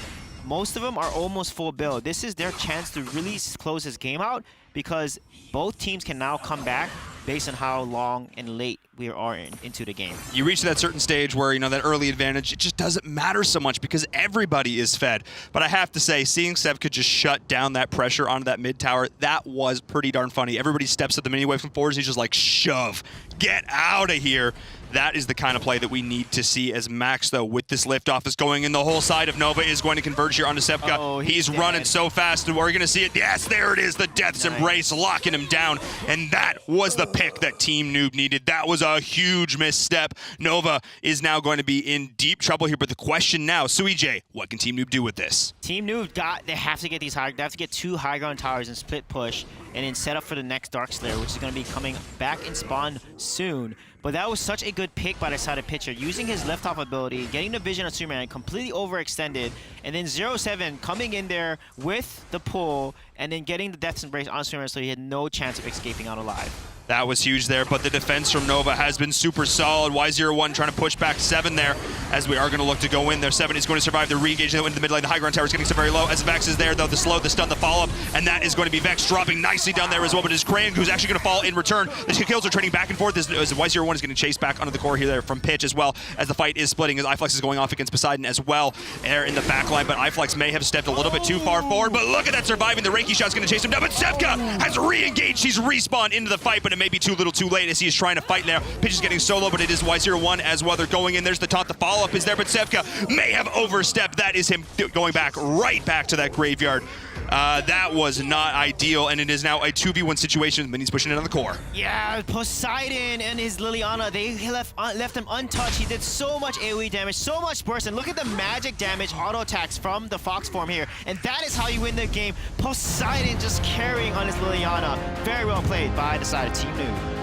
most of them are almost full build. This is their chance to really close this game out because both teams can now come back based on how long and late we are into the game. You reach that certain stage where, you know, that early advantage, it just doesn't matter so much because everybody is fed. But I have to say, seeing Sepka just shut down that pressure onto that mid tower, that was pretty darn funny. Everybody steps at the mini wave from forwards, he's just like, shove, get out of here. That is the kind of play that we need to see as Max, though, with this liftoff is going in. The whole side of Nova is going to converge here onto Sepka. Oh, he's running so fast, and we're going to see it. Yes, there it is, the Death's Embrace locking him down. And that was the pick that Team Noob needed. That was a huge misstep. Nova is now going to be in deep trouble here. But the question now, Suijay, what can Team Noob do with this? Team Noob they have to get these high, they have to get 2 high ground towers and split push and then set up for the next Dark Slayer, which is going to be coming back in spawn soon. But that was such a good pick by the side of Pitcher, using his left-off ability, getting the vision of Superman, completely overextended, and then 0-7 coming in there with the pull, and then getting the Death's Embrace on Superman so he had no chance of escaping out alive. That was huge there, but the defense from Nova has been super solid. Y01 trying to push back 7 there, as we are going to look to go in there. 7 is going to survive the re-engage into the mid lane. The high ground tower is getting so very low as Vex is there, though. The slow, the stun, the follow-up, and that is going to be Vex dropping nicely down there as well, but it's Crane who's actually going to fall in return. The kills are trading back and forth as Y01 is going to chase back onto the core here there from Pitch as well, as the fight is splitting, as iFlex is going off against Poseidon as well there in the backline, but iFlex may have stepped a little bit too far forward, but look at that surviving. The Reiki shot's going to chase him down, but Sepka has re-engaged. He's respawned into the fight, but it may be too little too late as he is trying to fight now. Pitch is getting solo, but it is Y01 as well. They're going in. There's the taunt. The follow-up is there, but Sepka may have overstepped. That is him going back, right back to that graveyard. That was not ideal, and it is now a 2v1 situation. Minnie's pushing it on the core. Yeah, Poseidon and his Liliana, they left him untouched. He did so much AoE damage, so much burst, and look at the magic damage auto attacks from the Fox form here. And that is how you win the game. Poseidon just carrying on his Liliana. Very well played by the side of Team Noob.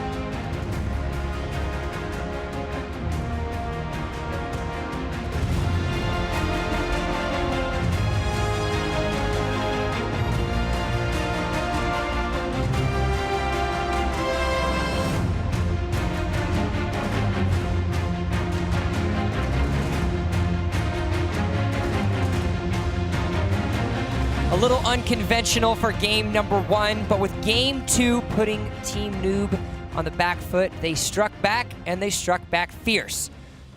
A little unconventional for game number 1, but with game 2 putting Team Noob on the back foot, they struck back, and they struck back fierce.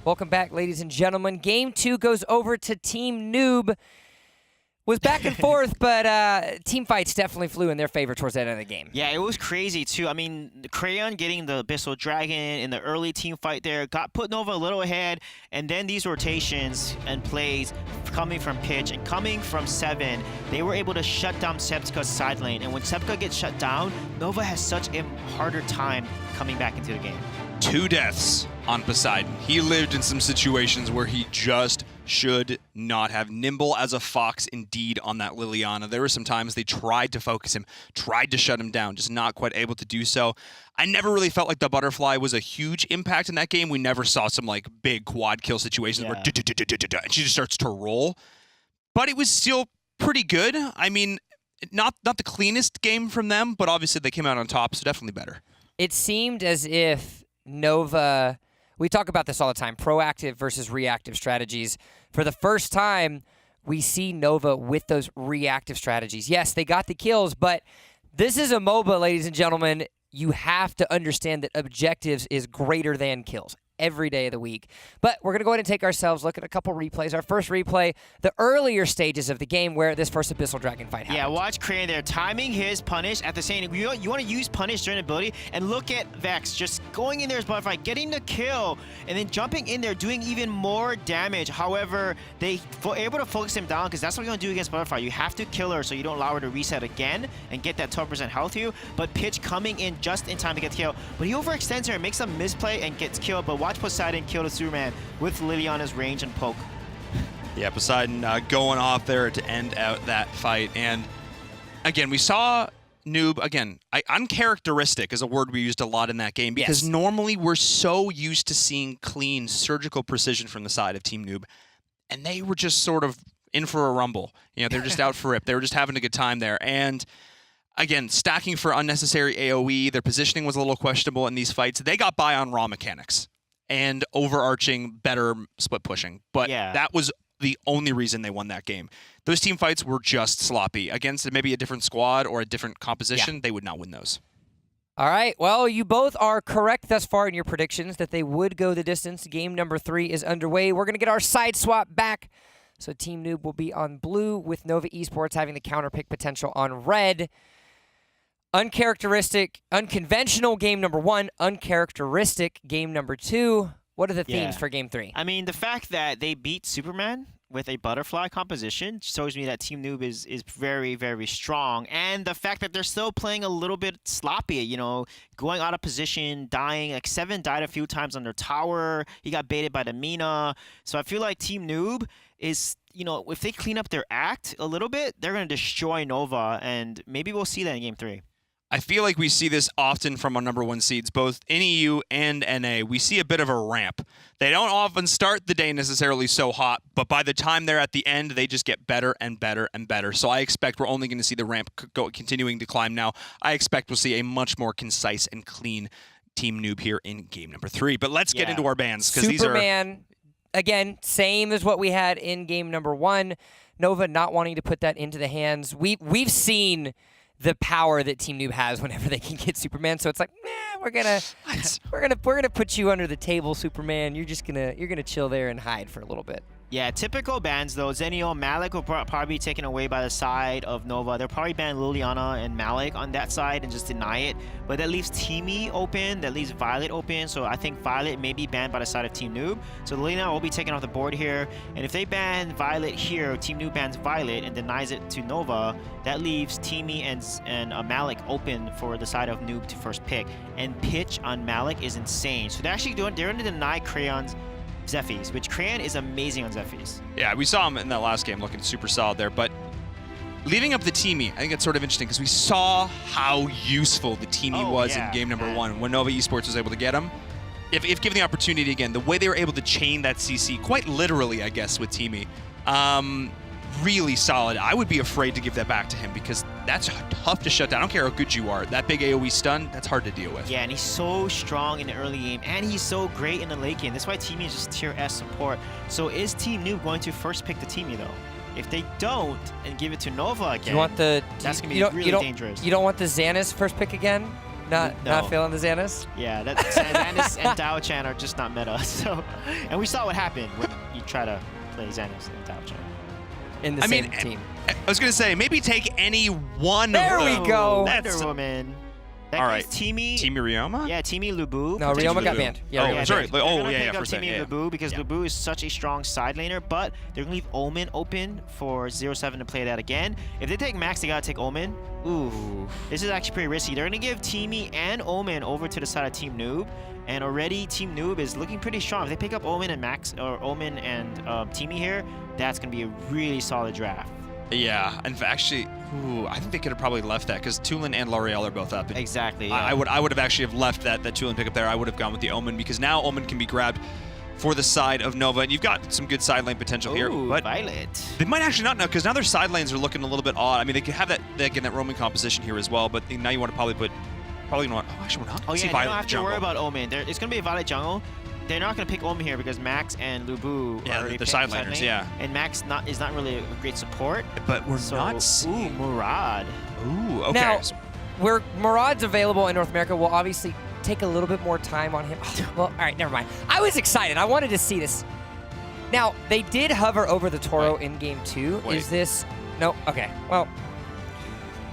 Welcome back, ladies and gentlemen. Game 2 goes over to Team Noob. Was back and forth, but team fights definitely flew in their favor towards that end of the game. Yeah, it was crazy too. I mean, Crayon getting the Abyssal Dragon in the early team fight there got put Nova a little ahead, and then these rotations and plays coming from Pitch and coming from 7, they were able to shut down Sepka's side lane. And when Sepka gets shut down, Nova has such a harder time coming back into the game. 2 deaths on Poseidon. He lived in some situations where he just should not have. Nimble as a fox indeed on that Liliana. There were some times they tried to focus him, tried to shut him down, just not quite able to do so. I never really felt like the butterfly was a huge impact in that game. We never saw some like big quad kill situations where and she just starts to roll. But it was still pretty good. I mean, not the cleanest game from them, but obviously they came out on top, so definitely better. It seemed as if Nova, we talk about this all the time, proactive versus reactive strategies. For the first time, we see Nova with those reactive strategies. Yes, they got the kills, but this is a MOBA, ladies and gentlemen. You have to understand that objectives is greater than kills every day of the week. But we're going to go ahead and take ourselves a look at a couple replays. Our first replay, the earlier stages of the game where this first Abyssal Dragon fight happened. Yeah, watch Crane there, timing his punish at the same. You want to use punish during ability, and look at Vex just going in there as butterfly, getting the kill, and then jumping in there, doing even more damage. However, they were able to focus him down because that's what you're going to do against butterfly. You have to kill her so you don't allow her to reset again and get that 12% health to you. But Pitch coming in just in time to get the kill. But he overextends her, makes a misplay, and gets killed. But watch Poseidon kill the Superman with Liliana's range and poke. Yeah, Poseidon going off there to end out that fight. And again, we saw Noob, again, uncharacteristic is a word we used a lot in that game because Yes. normally we're so used to seeing clean, surgical precision from the side of Team Noob, and they were just sort of in for a rumble. You know, they're just out for it. They were just having a good time there. And again, stacking for unnecessary AoE, their positioning was a little questionable in these fights. They got by on raw mechanics and overarching better split pushing, but that was the only reason they won that game. Those team fights were just sloppy. Against maybe a different squad or a different composition, they would not win those. All right. Well, you both are correct thus far in your predictions that they would go the distance. Game number 3 is underway. We're going to get our side swap back. So Team Noob will be on blue with Nova Esports having the counter pick potential on red. Uncharacteristic, unconventional game number 1, uncharacteristic game number 2. What are the themes for game 3? I mean, the fact that they beat Superman with a butterfly composition shows me that Team Noob is very, very strong. And the fact that they're still playing a little bit sloppy, you know, going out of position, dying. Like, Seven died a few times on their tower. He got baited by the Mina. So I feel like Team Noob is, you know, if they clean up their act a little bit, they're going to destroy Nova. And maybe we'll see that in game 3. I feel like we see this often from our number 1 seeds, both in EU and NA. We see a bit of a ramp. They don't often start the day necessarily so hot, but by the time they're at the end, they just get better and better and better. So I expect we're only going to see the ramp continuing to climb now. I expect we'll see a much more concise and clean Team Noob here in game number 3. But let's get into our bans, because these are... Superman, again, same as what we had in game number 1. Nova not wanting to put that into the hands. We've seen the power that Team Noob has whenever they can get Superman. So it's like, nah, we're gonna put you under the table, Superman. You're gonna chill there and hide for a little bit. Yeah, typical bans though. Zenio, Malik will probably be taken away by the side of Nova. They'll probably ban Liliana and Malik on that side and just deny it. But that leaves Teamy open, that leaves Violet open. So I think Violet may be banned by the side of Team Noob. So Liliana will be taken off the board here. And if they ban Violet here, Team Noob bans Violet and denies it to Nova, that leaves Teamy and Malik open for the side of Noob to first pick. And pitch on Malik is insane. So they're going to deny Crayon's Zephyrs, which Crayon is amazing on Zephyrs. Yeah, we saw him in that last game looking super solid there, but leaving up the Teamy, I think it's sort of interesting because we saw how useful the Teamy was in game number 1 when Nova Esports was able to get him. If given the opportunity again, the way they were able to chain that CC, quite literally, I guess, with Teamy, really solid. I would be afraid to give that back to him because that's tough to shut down. I don't care how good you are. That big AoE stun, that's hard to deal with. Yeah, and he's so strong in the early game, and he's so great in the late game. That's why Teamy is just tier S support. So is Team Noob going to first pick the Teamy, though? If they don't and give it to Nova again, that's going to be really dangerous. You don't want the Xanis first pick again? Not feeling the Xanis? Yeah, Xanis and Dao Chan are just not meta. So, and we saw what happened when you try to play Xanis and Dao Chan. In the same team. I was going to say, maybe take any one there of them. We go. Wonder Woman. All right. Teamy Ryoma? Yeah, Teamy Lubu. No, Ryoma got banned. Yeah, sorry. For a second. Teamy Lubu because Lubu is such a strong side laner, but they're going to leave Omen open for 0-7 to play that again. If they take Max, they got to take Omen. Ooh. This is actually pretty risky. They're going to give Teamy and Omen over to the side of Team Noob. And already Team Noob is looking pretty strong. If they pick up Omen and Max, or Omen and Teamy here, that's going to be a really solid draft. Yeah, and actually, I think they could have probably left that because Tulin and L'Oreal are both up. Exactly. Yeah. I would have actually have left that Tulin pickup there. I would have gone with the Omen because now Omen can be grabbed for the side of Nova, and you've got some good side lane potential here. But Violet. They might actually not know because now their side lanes are looking a little bit odd. I mean, they could have that roaming composition here as well, but now you want to probably put. Probably not. Oh, actually, we're not. Oh yeah, you don't have to worry about Omen. It's going to be a Violet jungle. They're not going to pick Omen here because Max and Lubu are already side laners, yeah. And Max is not really a great support. But we're not seeing... Ooh, Murad. Ooh, okay. Now, where Murad's available in North America, we'll obviously take a little bit more time on him. Well, all right, never mind. I was excited. I wanted to see this. Now, they did hover over the Toro in Game 2. Is this... No? Okay. Well...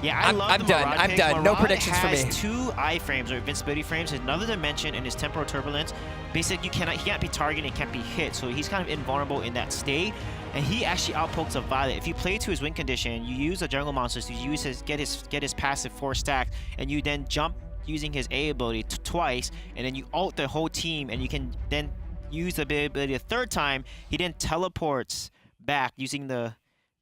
Yeah, I'm done. I'm done. No predictions for me. He has 2 iframes or invincibility frames, another dimension, and his temporal turbulence. Basically, he can't be targeted, he can't be hit, so he's kind of invulnerable in that state. And he actually outpokes a Violet. If you play to his win condition, you use the jungle monsters to get his passive 4 stacked, and you then jump using his A ability twice, and then you ult the whole team, and you can then use the ability a 3rd time. He then teleports back using the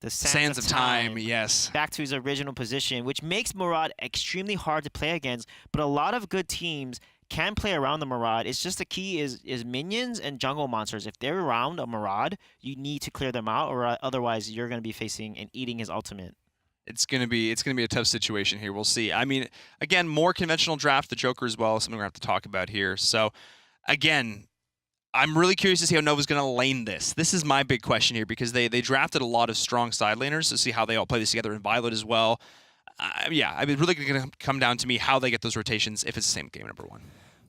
The Sands of Time, yes. Back to his original position, which makes Murad extremely hard to play against. But a lot of good teams can play around the Murad. It's just the key is minions and jungle monsters. If they're around a Murad, you need to clear them out, or otherwise you're going to be facing and eating his ultimate. It's gonna be a tough situation here. We'll see. I mean, again, more conventional draft, the Joker as well, something we're gonna have to talk about here. So, again, I'm really curious to see how Nova's gonna lane this. This is my big question here because they drafted a lot of strong side laners to see how they all play this together in Violet as well. Yeah, I mean, really gonna come down to me how they get those rotations if it's the same game number 1.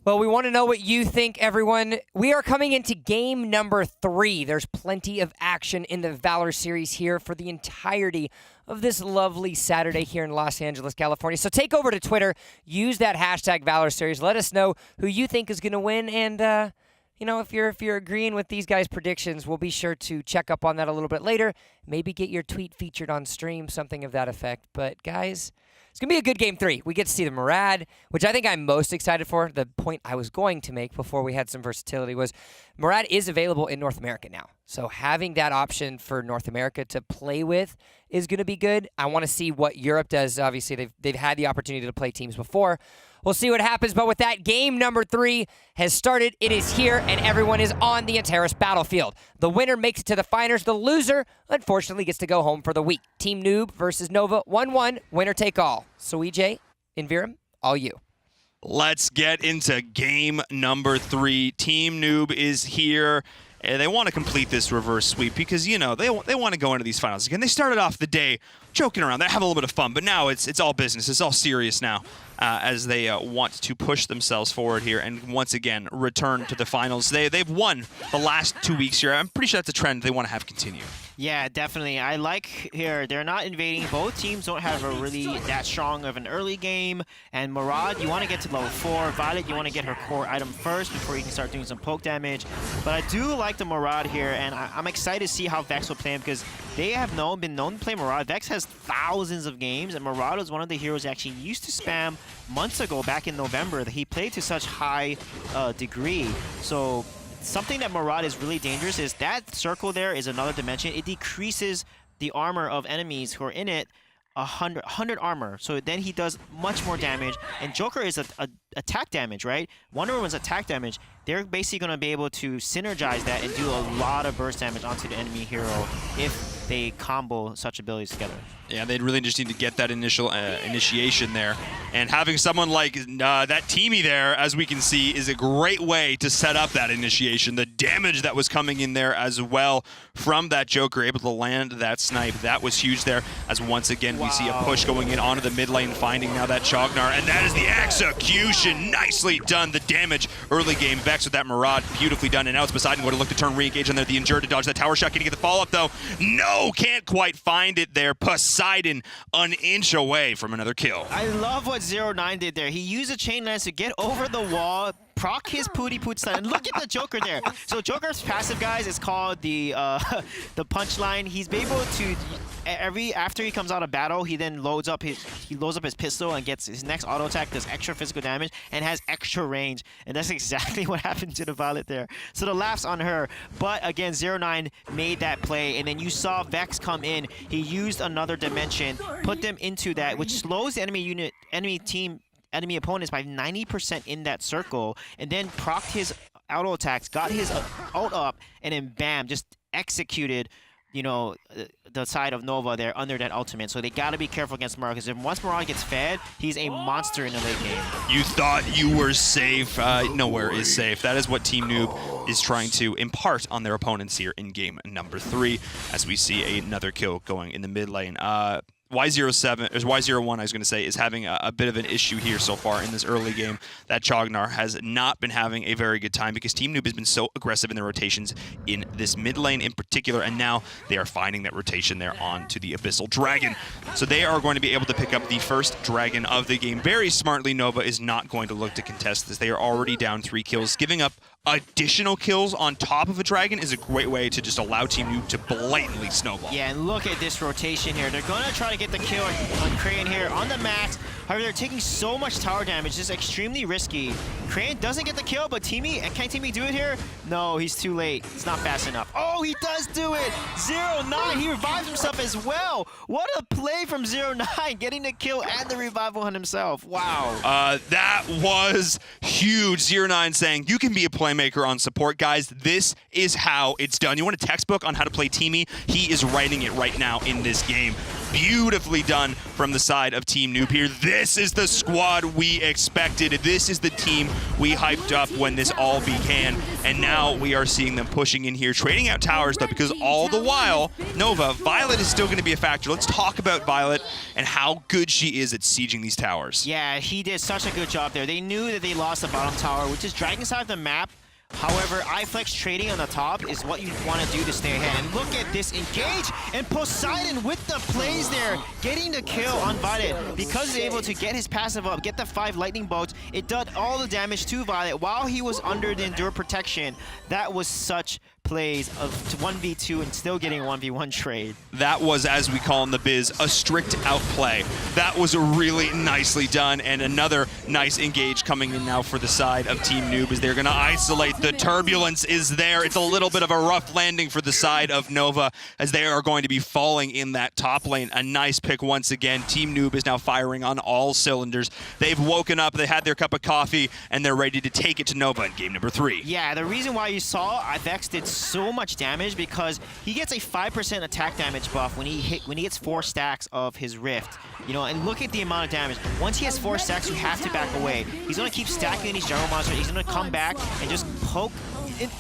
Well, we want to know what you think, everyone. We are coming into game number 3. There's plenty of action in the Valor series here for the entirety of this lovely Saturday here in Los Angeles, California. So take over to Twitter, use that hashtag Valor series. Let us know who you think is going to win, and you know, if you're agreeing with these guys' predictions, we'll be sure to check up on that a little bit later. Maybe get your tweet featured on stream, something of that effect. But guys, it's going to be a good game 3. We get to see the Murad, which I think I'm most excited for. The point I was going to make before we had some versatility was Murad is available in North America now. So having that option for North America to play with is going to be good. I want to see what Europe does. Obviously, they've had the opportunity to play teams before. We'll see what happens, but with that, game number 3 has started. It is here, and everyone is on the Antares battlefield. The winner makes it to the finals. The loser, unfortunately, gets to go home for the week. Team Noob versus Nova, 1-1, winner take all. So EJ, Inviram, all you. Let's get into game number 3. Team Noob is here. And they want to complete this reverse sweep because, you know, they want to go into these finals again. They started off the day joking around. They're having a little bit of fun, but now it's all business. It's all serious now as they want to push themselves forward here and once again return to the finals. They've won the last 2 weeks here. I'm pretty sure that's a trend they want to have continue. Yeah, definitely. I like here, they're not invading. Both teams don't have a really that strong of an early game. And Murad, you want to get to level 4. Violet, you want to get her core item first before you can start doing some poke damage. But I do like the Murad here, and I'm excited to see how Vex will play him because they have been known to play Murad. Vex has thousands of games, and Murad was one of the heroes he actually used to spam months ago, back in November, that he played to such high degree. So something that Murad is really dangerous is that circle there is another dimension. It decreases the armor of enemies who are in it 100 armor. So then he does much more damage. And Joker is a attack damage, right? Wonder Woman's attack damage. They're basically going to be able to synergize that and do a lot of burst damage onto the enemy hero if they combo such abilities together. Yeah, they'd really just need to get that initial initiation there. And having someone like that Teamy there, as we can see, is a great way to set up that initiation. The damage that was coming in there as well from that Joker, able to land that snipe, that was huge there. As once again, we see a push going in onto the mid lane, finding now that Chognar, and that is the execution. Nicely done. The damage early game. Vex with that Murad, beautifully done. And now it's Poseidon going to look to turn re-engage on there. The Injured to dodge that tower shot. Can he get the follow-up though? No, can't quite find it there. Poseidon an inch away from another kill. I love what 0-9 did there. He used a chain lance to get over the wall, proc his Pooty Poot stun, and look at the Joker there. So Joker's passive, guys, is called the punchline. He's able to after he comes out of battle, he then loads up his pistol and gets his next auto attack, does extra physical damage, and has extra range. And that's exactly what happened to the Violet there. So the laughs on her. But again, 0-9 made that play, and then you saw Vex come in. He used another dimension, put them into that, which slows the enemy opponents by 90% in that circle, and then procced his auto attacks, got his ult up, and then bam, just executed, you know, the side of Nova there under that ultimate. So they got to be careful against Murad, because once Murad gets fed, he's a monster in the late game. You thought you were safe. Nowhere is safe. That is what Team Noob is trying to impart on their opponents here in game number 3, as we see another kill going in the mid lane. Y07, or Y01, I was going to say, is having a bit of an issue here so far in this early game. That Chognar has not been having a very good time because Team Noob has been so aggressive in their rotations in this mid lane in particular, and now they are finding that rotation there onto the Abyssal Dragon. So they are going to be able to pick up the first dragon of the game. Very smartly, Nova is not going to look to contest this. They are already down 3 kills. Giving up additional kills on top of a dragon is a great way to just allow Team Noob to blatantly snowball. Yeah, and look at this rotation here. They're going to try to get the kill on Crane here on the max. However, they're taking so much tower damage, just extremely risky. Crane doesn't get the kill, but Teamy, and can Teamy do it here? No, he's too late. It's not fast enough. Oh, he does do it! 0-9, he revives himself as well. What a play from 0-9, getting the kill and the revival on himself. Wow. That was huge. 0-9 saying, you can be a playmaker on support. Guys, this is how it's done. You want a textbook on how to play Teamy? He is writing it right now in this game. Beautifully done from the side of Team Noob here. This is the squad we expected. This is the team we hyped up when this all began. And now we are seeing them pushing in here, trading out towers though, because all the while, Nova, Violet is still going to be a factor. Let's talk about Violet and how good she is at sieging these towers. Yeah, he did such a good job there. They knew that they lost the bottom tower, which is dragging side of the map. However, iFlex trading on the top is what you want to do to stay ahead. And look at this engage, and Poseidon with the plays there, getting the kill on Violet. Because he's able to get his passive up, get the 5 lightning bolts, it did all the damage to Violet while he was under the Endure protection. That was such plays of 1v2 and still getting a 1v1 trade. That was, as we call in the biz, a strict outplay. That was really nicely done, and another nice engage coming in now for the side of Team Noob as they're going to isolate. The turbulence is there. It's a little bit of a rough landing for the side of Nova as they are going to be falling in that top lane. A nice pick once again. Team Noob is now firing on all cylinders. They've woken up, they had their cup of coffee, and they're ready to take it to Nova in game number 3. Yeah, the reason why you saw Vex did so much damage because he gets a 5% attack damage buff when he gets 4 stacks of his Rift. You know, and look at the amount of damage. Once he has 4 stacks, you have to back away. He's gonna keep stacking these jungle monsters. He's gonna come back and just poke.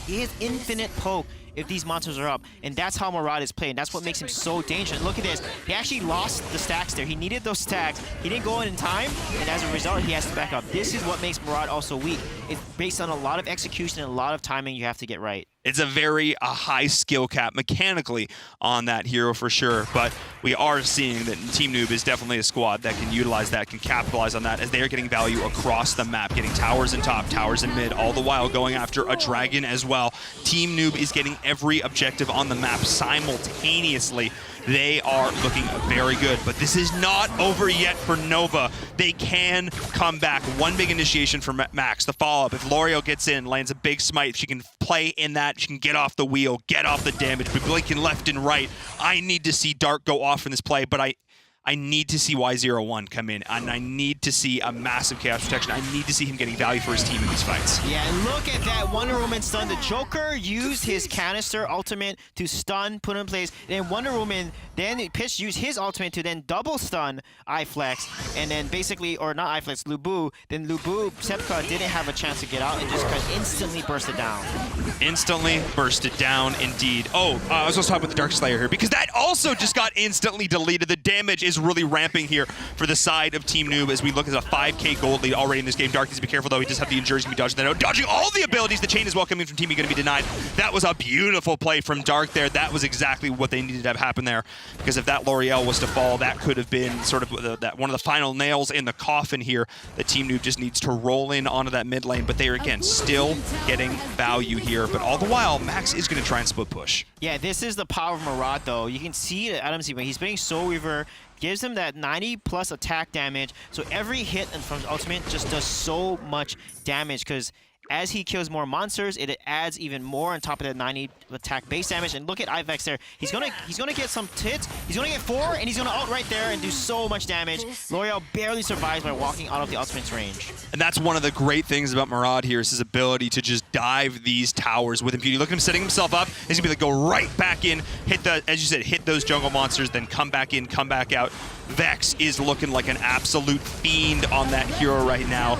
He has infinite poke if these monsters are up, and that's how Murad is playing. That's what makes him so dangerous. Look at this. He actually lost the stacks there. He needed those stacks. He didn't go in time, and as a result, he has to back up. This is what makes Murad also weak. It's based on a lot of execution and a lot of timing you have to get right. It's a very high skill cap mechanically on that hero for sure, but we are seeing that Team Noob is definitely a squad that can utilize that, can capitalize on that as they are getting value across the map, getting towers in top, towers in mid, all the while going after a dragon as well. Team Noob is getting every objective on the map simultaneously. They are looking very good, but this is not over yet for Nova. They can come back. One big initiation for Max, the follow-up. If L'Oreal gets in, lands a big smite, she can play in that, she can get off the wheel, get off the damage, be blinking left and right. I need to see Dark go off in this play, but I need to see Y01 come in, and I need to see a massive chaos protection. I need to see him getting value for his team in these fights. Yeah, and look at that Wonder Woman stun. The Joker used his canister ultimate to stun, put in place. Then Wonder Woman, then Pitch used his ultimate to then double stun iFlex, and then basically, or not iFlex, Lubu. Then Lubu, Sepka didn't have a chance to get out and just instantly burst it down. Instantly bursted down, indeed. Oh, I was supposed to talk about the Dark Slayer here because that also just got instantly deleted. The damage is really ramping here for the side of Team Noob as we look at a 5k gold lead already in this game. Dark needs to be careful though. He just have the injuries, going to be dodging that out. Dodging all the abilities. The chain is well coming from Team going to be denied. That was a beautiful play from Dark there. That was exactly what they needed to have happen there, because if that L'Oreal was to fall, that could have been sort of that one of the final nails in the coffin here. The Team Noob just needs to roll in onto that mid lane, but they are again still getting value here. But all the while, Max is going to try and split push. Yeah, this is the power of Murad though. You can see that Adam when he's playing Soul Weaver, gives him that 90+ attack damage, so every hit from his ultimate just does so much damage, because as he kills more monsters, it adds even more on top of that 90 attack base damage. And look at Ivex there. He's gonna get some hits. He's gonna get 4, and he's gonna ult right there and do so much damage. L'Oreal barely survives by walking out of the ultimate's range. And that's one of the great things about Murad here is his ability to just dive these towers with impunity. Look at him setting himself up. He's gonna be like, go right back in, hit the, as you said, hit those jungle monsters, then come back in, come back out. Vex is looking like an absolute fiend on that hero right now.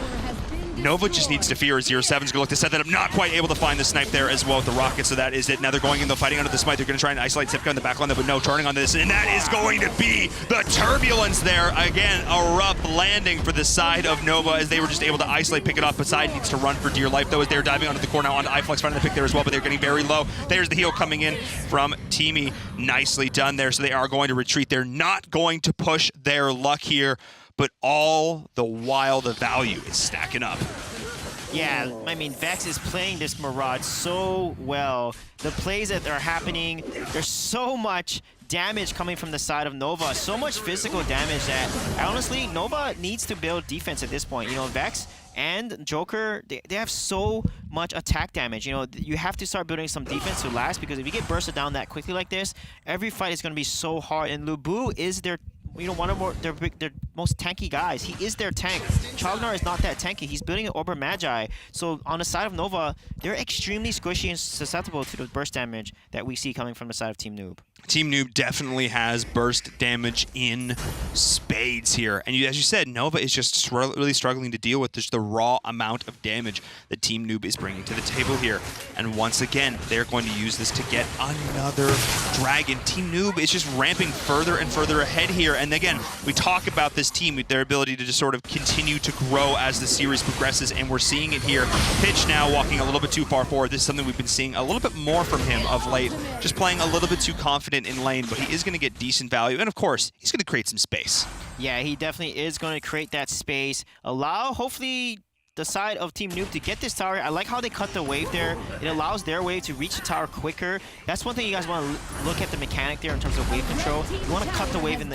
Nova just needs to fear. 0-7's going to look to set that up. Not quite able to find the snipe there as well with the rocket, so that is it. Now they're going in, they're fighting under the smite. They're going to try and isolate Sipka in the back line, but no, turning on this. And that is going to be the turbulence there. Again, a rough landing for the side of Nova as they were just able to isolate, pick it off. Poseidon needs to run for dear life, though, as they're diving onto the core now onto iFlex, finding the pick there as well, but they're getting very low. There's the heal coming in from Teamy. Nicely done there, so they are going to retreat. They're not going to push their luck here, but all the while the value is stacking up. Yeah, I mean, Vex is playing this Murad so well. The plays that are happening, there's so much damage coming from the side of Nova. So much physical damage that, honestly, Nova needs to build defense at this point. You know, Vex and Joker, they have so much attack damage. You know, you have to start building some defense to last, because if you get bursted down that quickly like this, every fight is going to be so hard. And Lubu is their, you know, one of their most tanky guys. He is their tank. Chognar is not that tanky. He's building an Orber Magi. So on the side of Nova, they're extremely squishy and susceptible to the burst damage that we see coming from the side of Team Noob. Team Noob definitely has burst damage in spades here. And as you said, Nova is just really struggling to deal with just the raw amount of damage that Team Noob is bringing to the table here. And once again, they're going to use this to get another dragon. Team Noob is just ramping further and further ahead here. And again, we talk about this team, their ability to just sort of continue to grow as the series progresses, and we're seeing it here. Pitch now walking a little bit too far forward. This is something we've been seeing a little bit more from him of late, just playing a little bit too confident in lane, but he is going to get decent value, and of course, he's going to create some space. Yeah, he definitely is going to create that space. Allow, hopefully, the side of Team Noob to get this tower. I like how they cut the wave there. It allows their wave to reach the tower quicker. That's one thing you guys want to look at the mechanic there in terms of wave control. You want to cut the wave in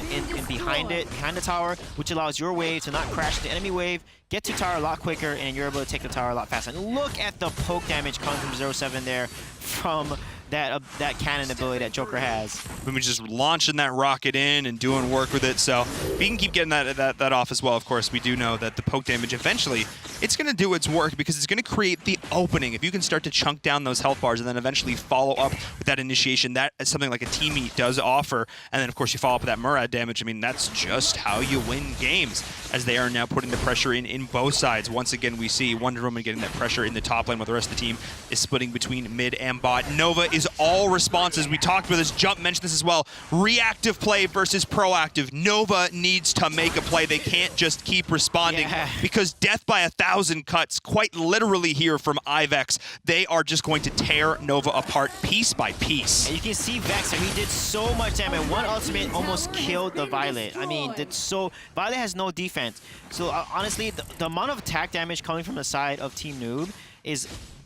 behind the tower, which allows your wave to not crash the enemy wave, get to tower a lot quicker, and you're able to take the tower a lot faster. And look at the poke damage coming from 07 there from that cannon ability that Joker has. We've been just launching that rocket in and doing work with it, so we can keep getting that off as well. Of course, we do know that the poke damage eventually, it's going to do its work, because it's going to create the opening. If you can start to chunk down those health bars and then eventually follow up with that initiation, that is something like a Team Eat does offer. And then, of course, you follow up with that Murad damage. I mean, that's just how you win games, as they are now putting the pressure in both sides. Once again, we see Wonder Woman getting that pressure in the top lane, while the rest of the team is splitting between mid and bot. Nova is all responses. We talked about this. Jump mentioned this as well. Reactive play versus proactive. Nova needs to make a play. They can't just keep responding, because death by 1,000 cuts, quite literally here from Ivex, they are just going to tear Nova apart piece by piece. And you can see Vex, he did so much damage. One ultimate almost killed the Violet. I mean, Violet has no defense. So honestly, the amount of attack damage coming from the side of Team Noob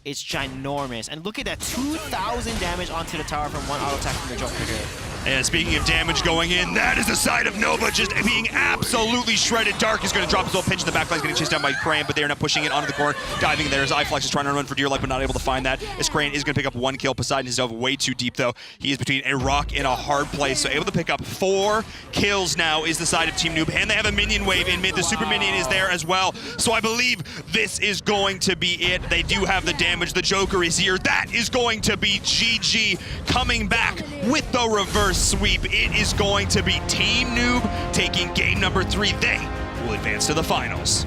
it's ginormous. And look at that, 2,000 damage onto the tower from one auto attack from the Joker here. And speaking of damage going in, that is the side of Nova just being absolutely shredded. Dark is going to drop his little pitch in the back line. He's getting chased down by Crane, but they are not pushing it onto the corner. Diving there as iFlex is trying to run for dear life, but not able to find that. As Crane is going to pick up one kill. Poseidon is way too deep, though. He is between a rock and a hard place, so able to pick up 4 kills now is the side of Team Noob. And they have a minion wave in mid. The super minion is there as well. So I believe this is going to be it. They do have the damage. The Joker is here. That is going to be GG coming back with the reverse sweep. It is going to be Team Noob taking game number 3. They will advance to the finals.